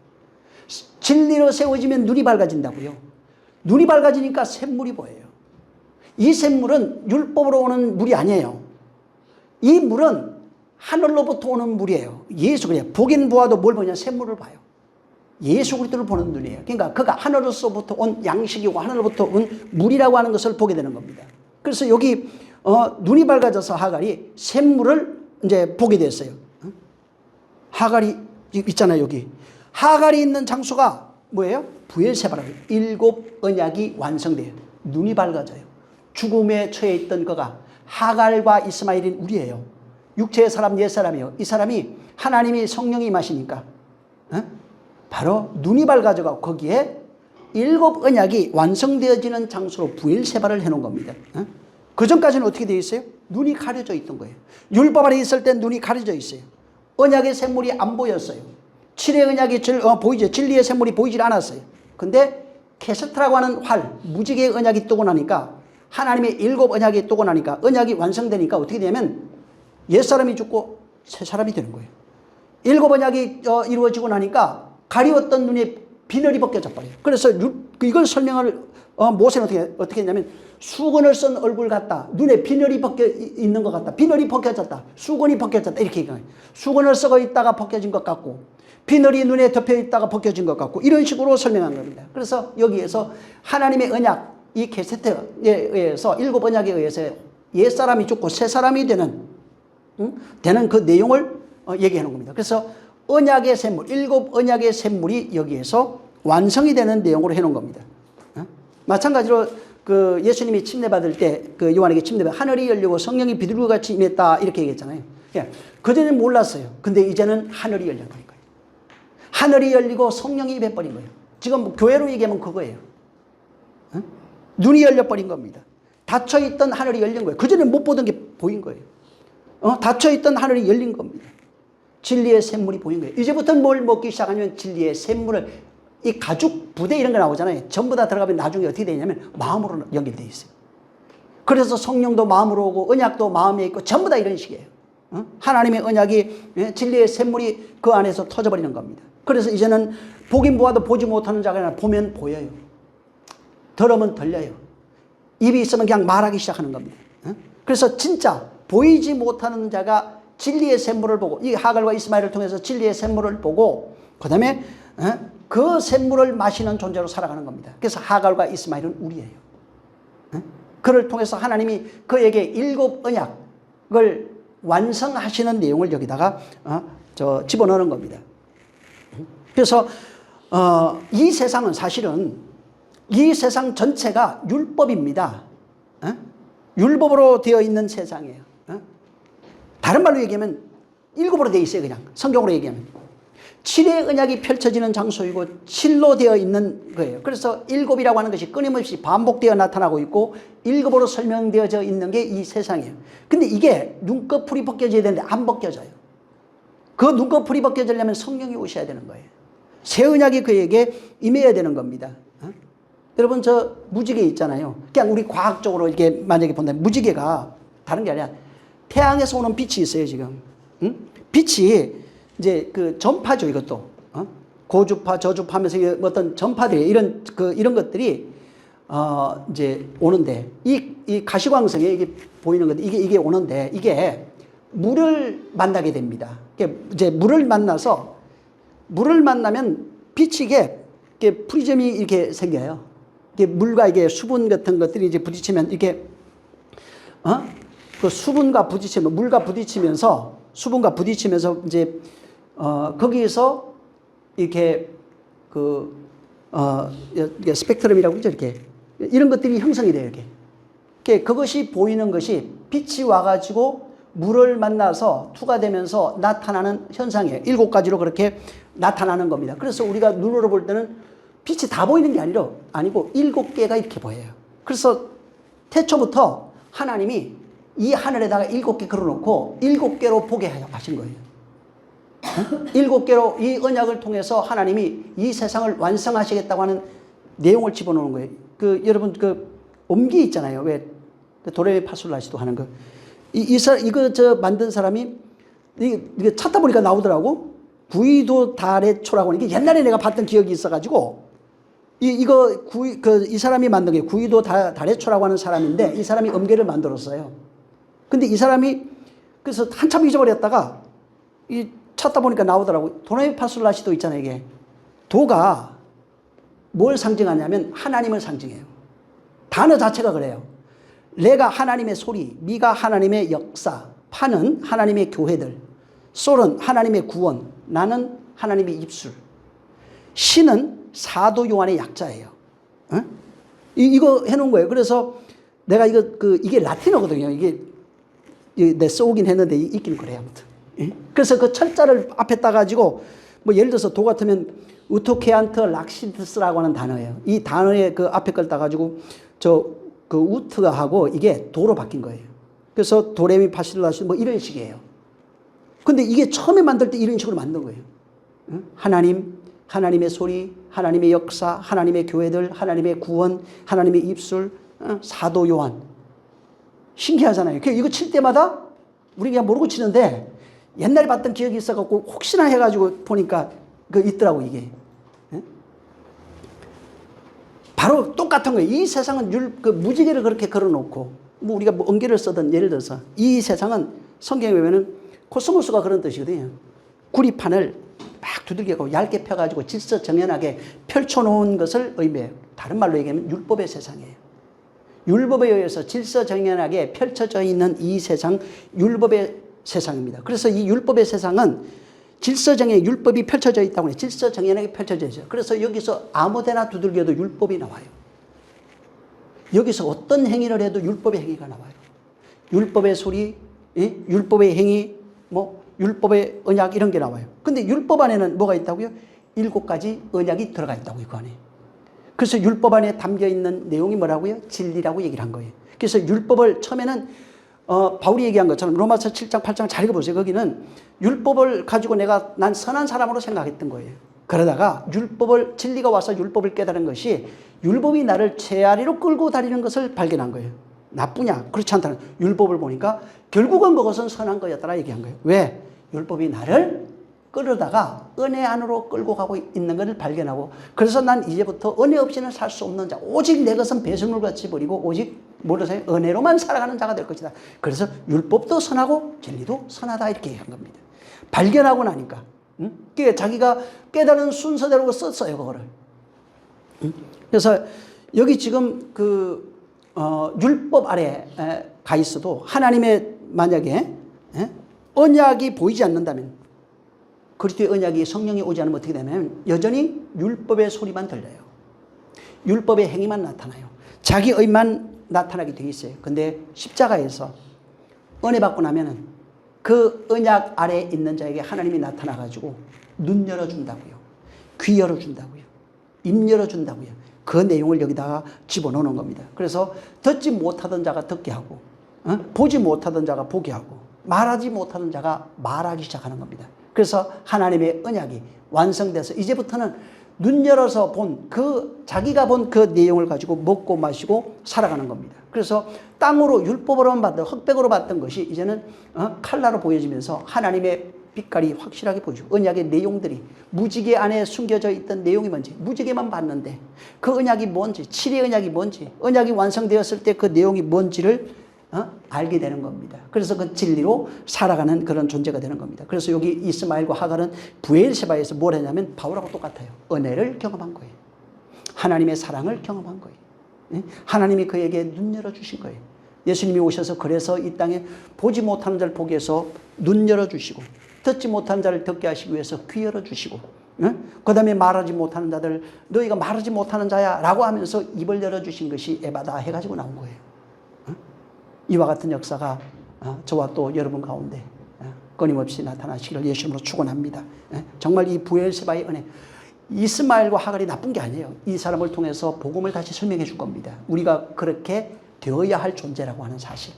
진리로 세워지면 눈이 밝아진다고요. 눈이 밝아지니까 샘물이 보여요. 이 샘물은 율법으로 오는 물이 아니에요. 이 물은 하늘로부터 오는 물이에요. 예수 그래요. 보긴 보아도 뭘 보냐? 샘물을 봐요. 예수 그리스도를 보는 눈이에요. 그러니까 그가 하늘로부터 온 양식이고 하늘로부터 온 물이라고 하는 것을 보게 되는 겁니다. 그래서 여기 눈이 밝아져서 하갈이 샘물을 이제 보게 됐어요. 하갈이 있잖아요, 여기. 하갈이 있는 장소가 뭐예요? 부엘세바라고. 7 언약이 완성돼요. 눈이 밝아져요. 죽음에 처해 있던 그가 하갈과 이스마엘인 우리예요. 육체의 사람, 옛 사람이에요. 이 사람이 하나님이 성령이 임하시니까 바로 눈이 밝아져가 거기에 7 언약이 완성되어지는 장소로 부엘세바를 해놓은 겁니다. 그 전까지는 어떻게 되어 있어요? 눈이 가려져 있던 거예요. 율법 아래 있을 땐 눈이 가려져 있어요. 언약의 샘물이 안 보였어요. 7의 언약이 보이죠. 진리의 샘물이 보이질 않았어요. 근데 케세트라고 하는 활, 무지개의 언약이 뜨고 나니까 하나님의 7 언약이 뜨고 나니까 언약이 완성되니까 어떻게 되냐면 옛사람이 죽고 새사람이 되는 거예요. 7 언약이 이루어지고 나니까 가리웠던 눈에 비늘이 벗겨져 버려요. 그래서 이걸 설명을 모세는 어떻게 했냐면 수건을 쓴 얼굴 같다. 눈에 비늘이 벗겨 있는 것 같다. 비늘이 벗겨졌다. 수건이 벗겨졌다. 이렇게 얘기해요. 수건을 쓰고 있다가 벗겨진 것 같고 비늘이 눈에 덮여 있다가 벗겨진 것 같고 이런 식으로 설명한 겁니다. 그래서 여기에서 하나님의 언약 이 게세트에 의해서 7 언약에 의해서 옛사람이 죽고 새사람이 되는 그 내용을 얘기해 놓은 겁니다. 그래서 언약의 샘물, 7 언약의 샘물이 여기에서 완성이 되는 내용으로 해놓은 겁니다. 마찬가지로 그 예수님이 침례받을 때 그 요한에게 침례받을 하늘이 열리고 성령이 비둘기같이 임했다 이렇게 얘기했잖아요. 그전에는 몰랐어요. 근데 이제는 하늘이 열려버린 거예요. 하늘이 열리고 성령이 임해버린 거예요. 지금 교회로 얘기하면 그거예요. 눈이 열려버린 겁니다. 닫혀있던 하늘이 열린 거예요. 그전에 못 보던 게 보인 거예요. 닫혀있던 하늘이 열린 겁니다. 진리의 샘물이 보인 거예요. 이제부터는 뭘 먹기 시작하면 진리의 샘물을 이 가죽 부대 이런 거 나오잖아요. 전부 다 들어가면 나중에 어떻게 되냐면 마음으로 연결되어 있어요. 그래서 성령도 마음으로 오고 언약도 마음에 있고 전부 다 이런 식이에요. 하나님의 언약이 진리의 샘물이 그 안에서 터져버리는 겁니다. 그래서 이제는 보긴 보아도 보지 못하는 자가 아니라 보면 보여요. 들으면 들려요. 입이 있으면 그냥 말하기 시작하는 겁니다. 그래서 진짜 보이지 못하는 자가 진리의 샘물을 보고, 이 하갈과 이스마엘을 통해서 진리의 샘물을 보고 그 다음에 그 샘물을 마시는 존재로 살아가는 겁니다. 그래서 하갈과 이스마엘은 우리예요. 그를 통해서 하나님이 그에게 7 언약을 완성하시는 내용을 여기다가 집어넣는 겁니다. 그래서 이 세상은 사실은 이 세상 전체가 율법입니다. 율법으로 되어 있는 세상이에요. 다른 말로 얘기하면 7으로 되어 있어요. 그냥 성경으로 얘기하면 7의 언약이 펼쳐지는 장소이고 7로 되어 있는 거예요. 그래서 7이라고 하는 것이 끊임없이 반복되어 나타나고 있고 7으로 설명되어져 있는 게 이 세상이에요. 근데 이게 눈꺼풀이 벗겨져야 되는데 안 벗겨져요. 그 눈꺼풀이 벗겨지려면 성령이 오셔야 되는 거예요. 새 언약이 그에게 임해야 되는 겁니다. 여러분 저 무지개 있잖아요. 그냥 우리 과학적으로 이렇게 만약에 본다면 무지개가 다른 게 아니라 태양에서 오는 빛이 있어요 지금. 빛이 이제 그 전파죠 이것도. 고주파 저주파 하면서 어떤 전파들이 이런 것들이 이제 오는데 이 가시광선에 이게 보이는 건데 이게 오는데 이게 물을 만나게 됩니다. 이제 물을 만나면 빛이 이게 프리즘이 이렇게 생겨요. 이게 물과 이게 수분 같은 것들이 이제 부딪히면 이렇게 그 수분과 부딪히면 물과 부딪히면서 수분과 부딪히면서 이제 거기에서 이렇게 이게 스펙트럼이라고 그러죠 이렇게 이런 것들이 형성이 돼요 이렇게 그것이 보이는 것이 빛이 와가지고 물을 만나서 투과되면서 나타나는 현상이에요. 7가지로 그렇게 나타나는 겁니다. 그래서 우리가 눈으로 볼 때는 빛이 다 보이는 게 아니고 7개가 이렇게 보여요. 그래서 태초부터 하나님이 이 하늘에다가 7개 걸어놓고 7개로 보게 하신 거예요. 7개로 이 언약을 통해서 하나님이 이 세상을 완성하시겠다고 하는 내용을 집어넣는 거예요. 여러분 옴기 있잖아요. 왜 도레미파솔라시도 하는 거. 이거 만든 사람이 이게 찾다 보니까 나오더라고. 구이도 다레초라고 하는 게 옛날에 내가 봤던 기억이 있어가지고 이 사람이 만든 게 구이도 다레초라고 하는 사람인데 이 사람이 음계를 만들었어요. 근데 이 사람이 그래서 한참 잊어버렸다가 찾다 보니까 나오더라고. 도레미파솔라시도 있잖아요. 이게 도가 뭘 상징하냐면 하나님을 상징해요. 단어 자체가 그래요. 레가 하나님의 소리, 미가 하나님의 역사, 파는 하나님의 교회들, 솔은 하나님의 구원, 나는 하나님의 입술. 신은 사도 요한의 약자예요. 이거 해놓은 거예요. 그래서 내가 이게 라틴어거든요. 이게 내 써오긴 했는데 있긴 그래요. 아무튼. 그래서 그 철자를 앞에 따가지고 뭐 예를 들어서 도 같으면 우토케안트 락시드스라고 하는 단어예요. 이 단어의 그 앞에 걸 따가지고 그 우트가 하고 이게 도로 바뀐 거예요. 그래서 도레미파솔라시 뭐 이런 식이에요. 근데 이게 처음에 만들 때 이런 식으로 만든 거예요. 하나님의 소리, 하나님의 역사, 하나님의 교회들, 하나님의 구원, 하나님의 입술, 사도 요한. 신기하잖아요. 이거 칠 때마다 우리 그냥 모르고 치는데 옛날에 봤던 기억이 있어갖고 혹시나 해가지고 보니까 있더라고 이게. 바로 똑같은 거예요. 이 세상은 무지개를 그렇게 걸어놓고 뭐 우리가 뭐 은계를 쓰든 예를 들어서 이 세상은 성경에 보면은 코스모스가 그런 뜻이거든요. 구리판을 막 두들겨고 얇게 펴가지고 질서정연하게 펼쳐놓은 것을 의미해요. 다른 말로 얘기하면 율법의 세상이에요. 율법에 의해서 질서정연하게 펼쳐져 있는 이 세상 율법의 세상입니다. 그래서 이 율법의 세상은 질서정연하게 율법이 펼쳐져 있다고 해요. 질서정연하게 펼쳐져 있어요. 그래서 여기서 아무데나 두들겨도 율법이 나와요. 여기서 어떤 행위를 해도 율법의 행위가 나와요. 율법의 소리, 율법의 행위, 뭐 율법의 언약 이런 게 나와요. 근데 율법 안에는 뭐가 있다고요? 7가지 언약이 들어가 있다고 이거 안에. 그래서 율법 안에 담겨 있는 내용이 뭐라고요? 진리라고 얘기를 한 거예요. 그래서 율법을 처음에는 바울이 얘기한 것처럼 로마서 7장 8장 잘 읽어보세요. 거기는 율법을 가지고 난 선한 사람으로 생각했던 거예요. 그러다가 진리가 와서 율법을 깨달은 것이 율법이 나를 죄아리로 끌고 다니는 것을 발견한 거예요. 나쁘냐? 그렇지 않다는 율법을 보니까 결국은 그것은 선한 거였더라 얘기한 거예요. 왜? 율법이 나를 끌어다가 은혜 안으로 끌고 가고 있는 것을 발견하고 그래서 난 이제부터 은혜 없이는 살 수 없는 자 오직 내 것은 배설물같이 버리고 오직 뭐로 살? 은혜로만 살아가는 자가 될 것이다. 그래서 율법도 선하고 진리도 선하다 이렇게 얘기한 겁니다. 발견하고 나니까 자기가 깨달은 순서대로 썼어요 그거를. 그래서 여기 지금 그 율법 아래 가 있어도 하나님의 만약에 언약이 보이지 않는다면, 그리스도의 언약이 성령이 오지 않으면 어떻게 되냐면 여전히 율법의 소리만 들려요. 율법의 행위만 나타나요. 자기 의만 나타나게 돼 있어요. 근데 십자가에서 은혜 받고 나면은 그 언약 아래에 있는 자에게 하나님이 나타나 가지고 눈 열어준다고요. 귀 열어준다고요. 입 열어준다고요. 그 내용을 여기다가 집어넣는 겁니다. 그래서 듣지 못하던 자가 듣게 하고, 보지 못하던 자가 보게 하고, 말하지 못하던 자가 말하기 시작하는 겁니다. 그래서 하나님의 언약이 완성돼서 이제부터는 눈 열어서 본 자기가 본 그 내용을 가지고 먹고 마시고 살아가는 겁니다. 그래서 땅으로 율법으로만 봤던, 흑백으로 봤던 것이 이제는 칼라로 보여지면서 하나님의 빛깔이 확실하게 보이죠. 언약의 내용들이 무지개 안에 숨겨져 있던 내용이 뭔지 무지개만 봤는데 그 언약이 뭔지, 7의 언약이 뭔지, 언약이 완성되었을 때 그 내용이 뭔지를 알게 되는 겁니다. 그래서 그 진리로 살아가는 그런 존재가 되는 겁니다. 그래서 여기 이스마엘과 하갈은 브엘세바에서 뭘 했냐면 바울하고 똑같아요. 은혜를 경험한 거예요. 하나님의 사랑을 경험한 거예요. 하나님이 그에게 눈 열어주신 거예요. 예수님이 오셔서 그래서 이 땅에 보지 못하는 자를 보게 해서 눈 열어주시고, 듣지 못하는 자를 듣게 하시기 위해서 귀 열어주시고, 그 다음에 말하지 못하는 자들, 너희가 말하지 못하는 자야 라고 하면서 입을 열어주신 것이 에바다 해가지고 나온 거예요. 이와 같은 역사가 저와 또 여러분 가운데 끊임없이 나타나시기를 예수님으로 축원합니다. 정말 이 브엘세바의 은혜, 이스마엘과 하갈이 나쁜 게 아니에요. 이 사람을 통해서 복음을 다시 설명해 줄 겁니다. 우리가 그렇게 되어야 할 존재라고 하는 사실.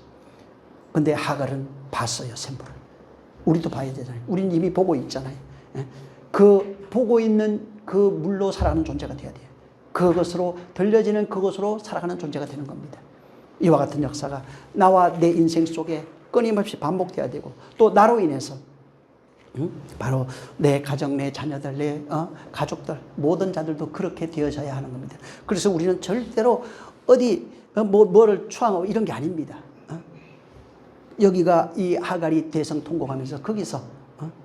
근데 하갈은 봤어요, 샘플을. 우리도 봐야 되잖아요. 우리는 이미 보고 있잖아요. 그 보고 있는 그 물로 살아가는 존재가 되어야 돼요. 그것으로 들려지는 그것으로 살아가는 존재가 되는 겁니다. 이와 같은 역사가 나와 내 인생 속에 끊임없이 반복돼야 되고, 또 나로 인해서 바로 내 가정, 내 자녀들, 내 가족들, 모든 자들도 그렇게 되어져야 하는 겁니다. 그래서 우리는 절대로 어디 뭐를 추앙하고 이런 게 아닙니다. 여기가 이 하갈이 대성 통곡하면서 거기서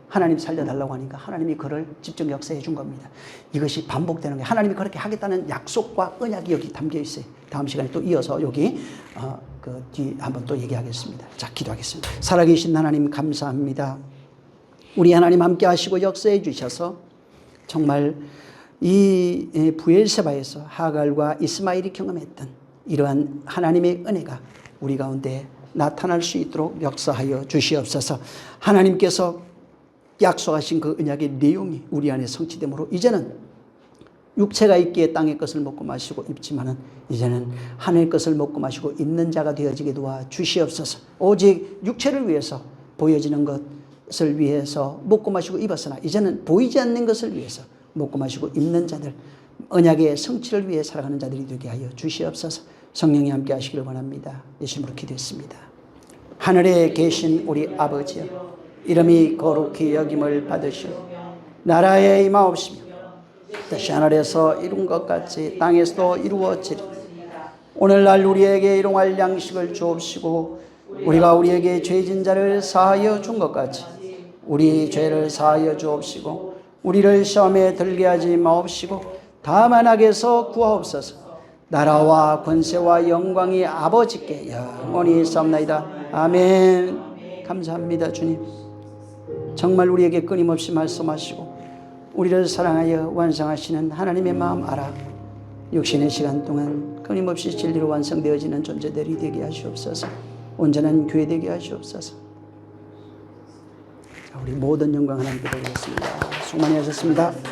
하나님 살려달라고 하니까 하나님이 그를 직접 역사해 준 겁니다. 이것이 반복되는 거예요. 하나님이 그렇게 하겠다는 약속과 언약이 여기 담겨 있어요. 다음 시간에 또 이어서 여기 그 뒤 한번 또 얘기하겠습니다. 자, 기도하겠습니다. 살아계신 하나님 감사합니다. 우리 하나님 함께 하시고 역사해 주셔서 정말 이 브엘세바에서 하갈과 이스마엘이 경험했던 이러한 하나님의 은혜가 우리 가운데 나타날 수 있도록 역사하여 주시옵소서. 하나님께서 약속하신 그 언약의 내용이 우리 안에 성취됨으로 이제는 육체가 있기에 땅의 것을 먹고 마시고 입지만은 이제는 하늘의 것을 먹고 마시고 입는 자가 되어지게 도와 주시옵소서. 오직 육체를 위해서 보여지는 것을 위해서 먹고 마시고 입었으나 이제는 보이지 않는 것을 위해서 먹고 마시고 입는 자들, 언약의 성취를 위해 살아가는 자들이 되게 하여 주시옵소서. 성령이 함께 하시기를 원합니다. 예수님으로 기도했습니다. 하늘에 계신 우리 아버지여, 이름이 거룩히 여김을 받으시오. 나라에 임하옵시며 뜻이 하늘에서 이룬 것 같이 땅에서도 이루어지리. 오늘날 우리에게 일용할 양식을 주옵시고 우리가 우리에게 죄진 자를 사하여 준 것 같이 우리 죄를 사하여 주옵시고 우리를 시험에 들게 하지 마옵시고 다만 악에서 구하옵소서. 나라와 권세와 영광이 아버지께 영원히 있사옵나이다. 아멘. 감사합니다. 주님, 정말 우리에게 끊임없이 말씀하시고 우리를 사랑하여 완성하시는 하나님의 마음 알아 육신의 시간 동안 끊임없이 진리로 완성되어지는 존재들이 되게 하시옵소서. 온전한 교회 되게 하시옵소서. 우리 모든 영광 하나님께 드리겠습니다. 수고 많이 하셨습니다.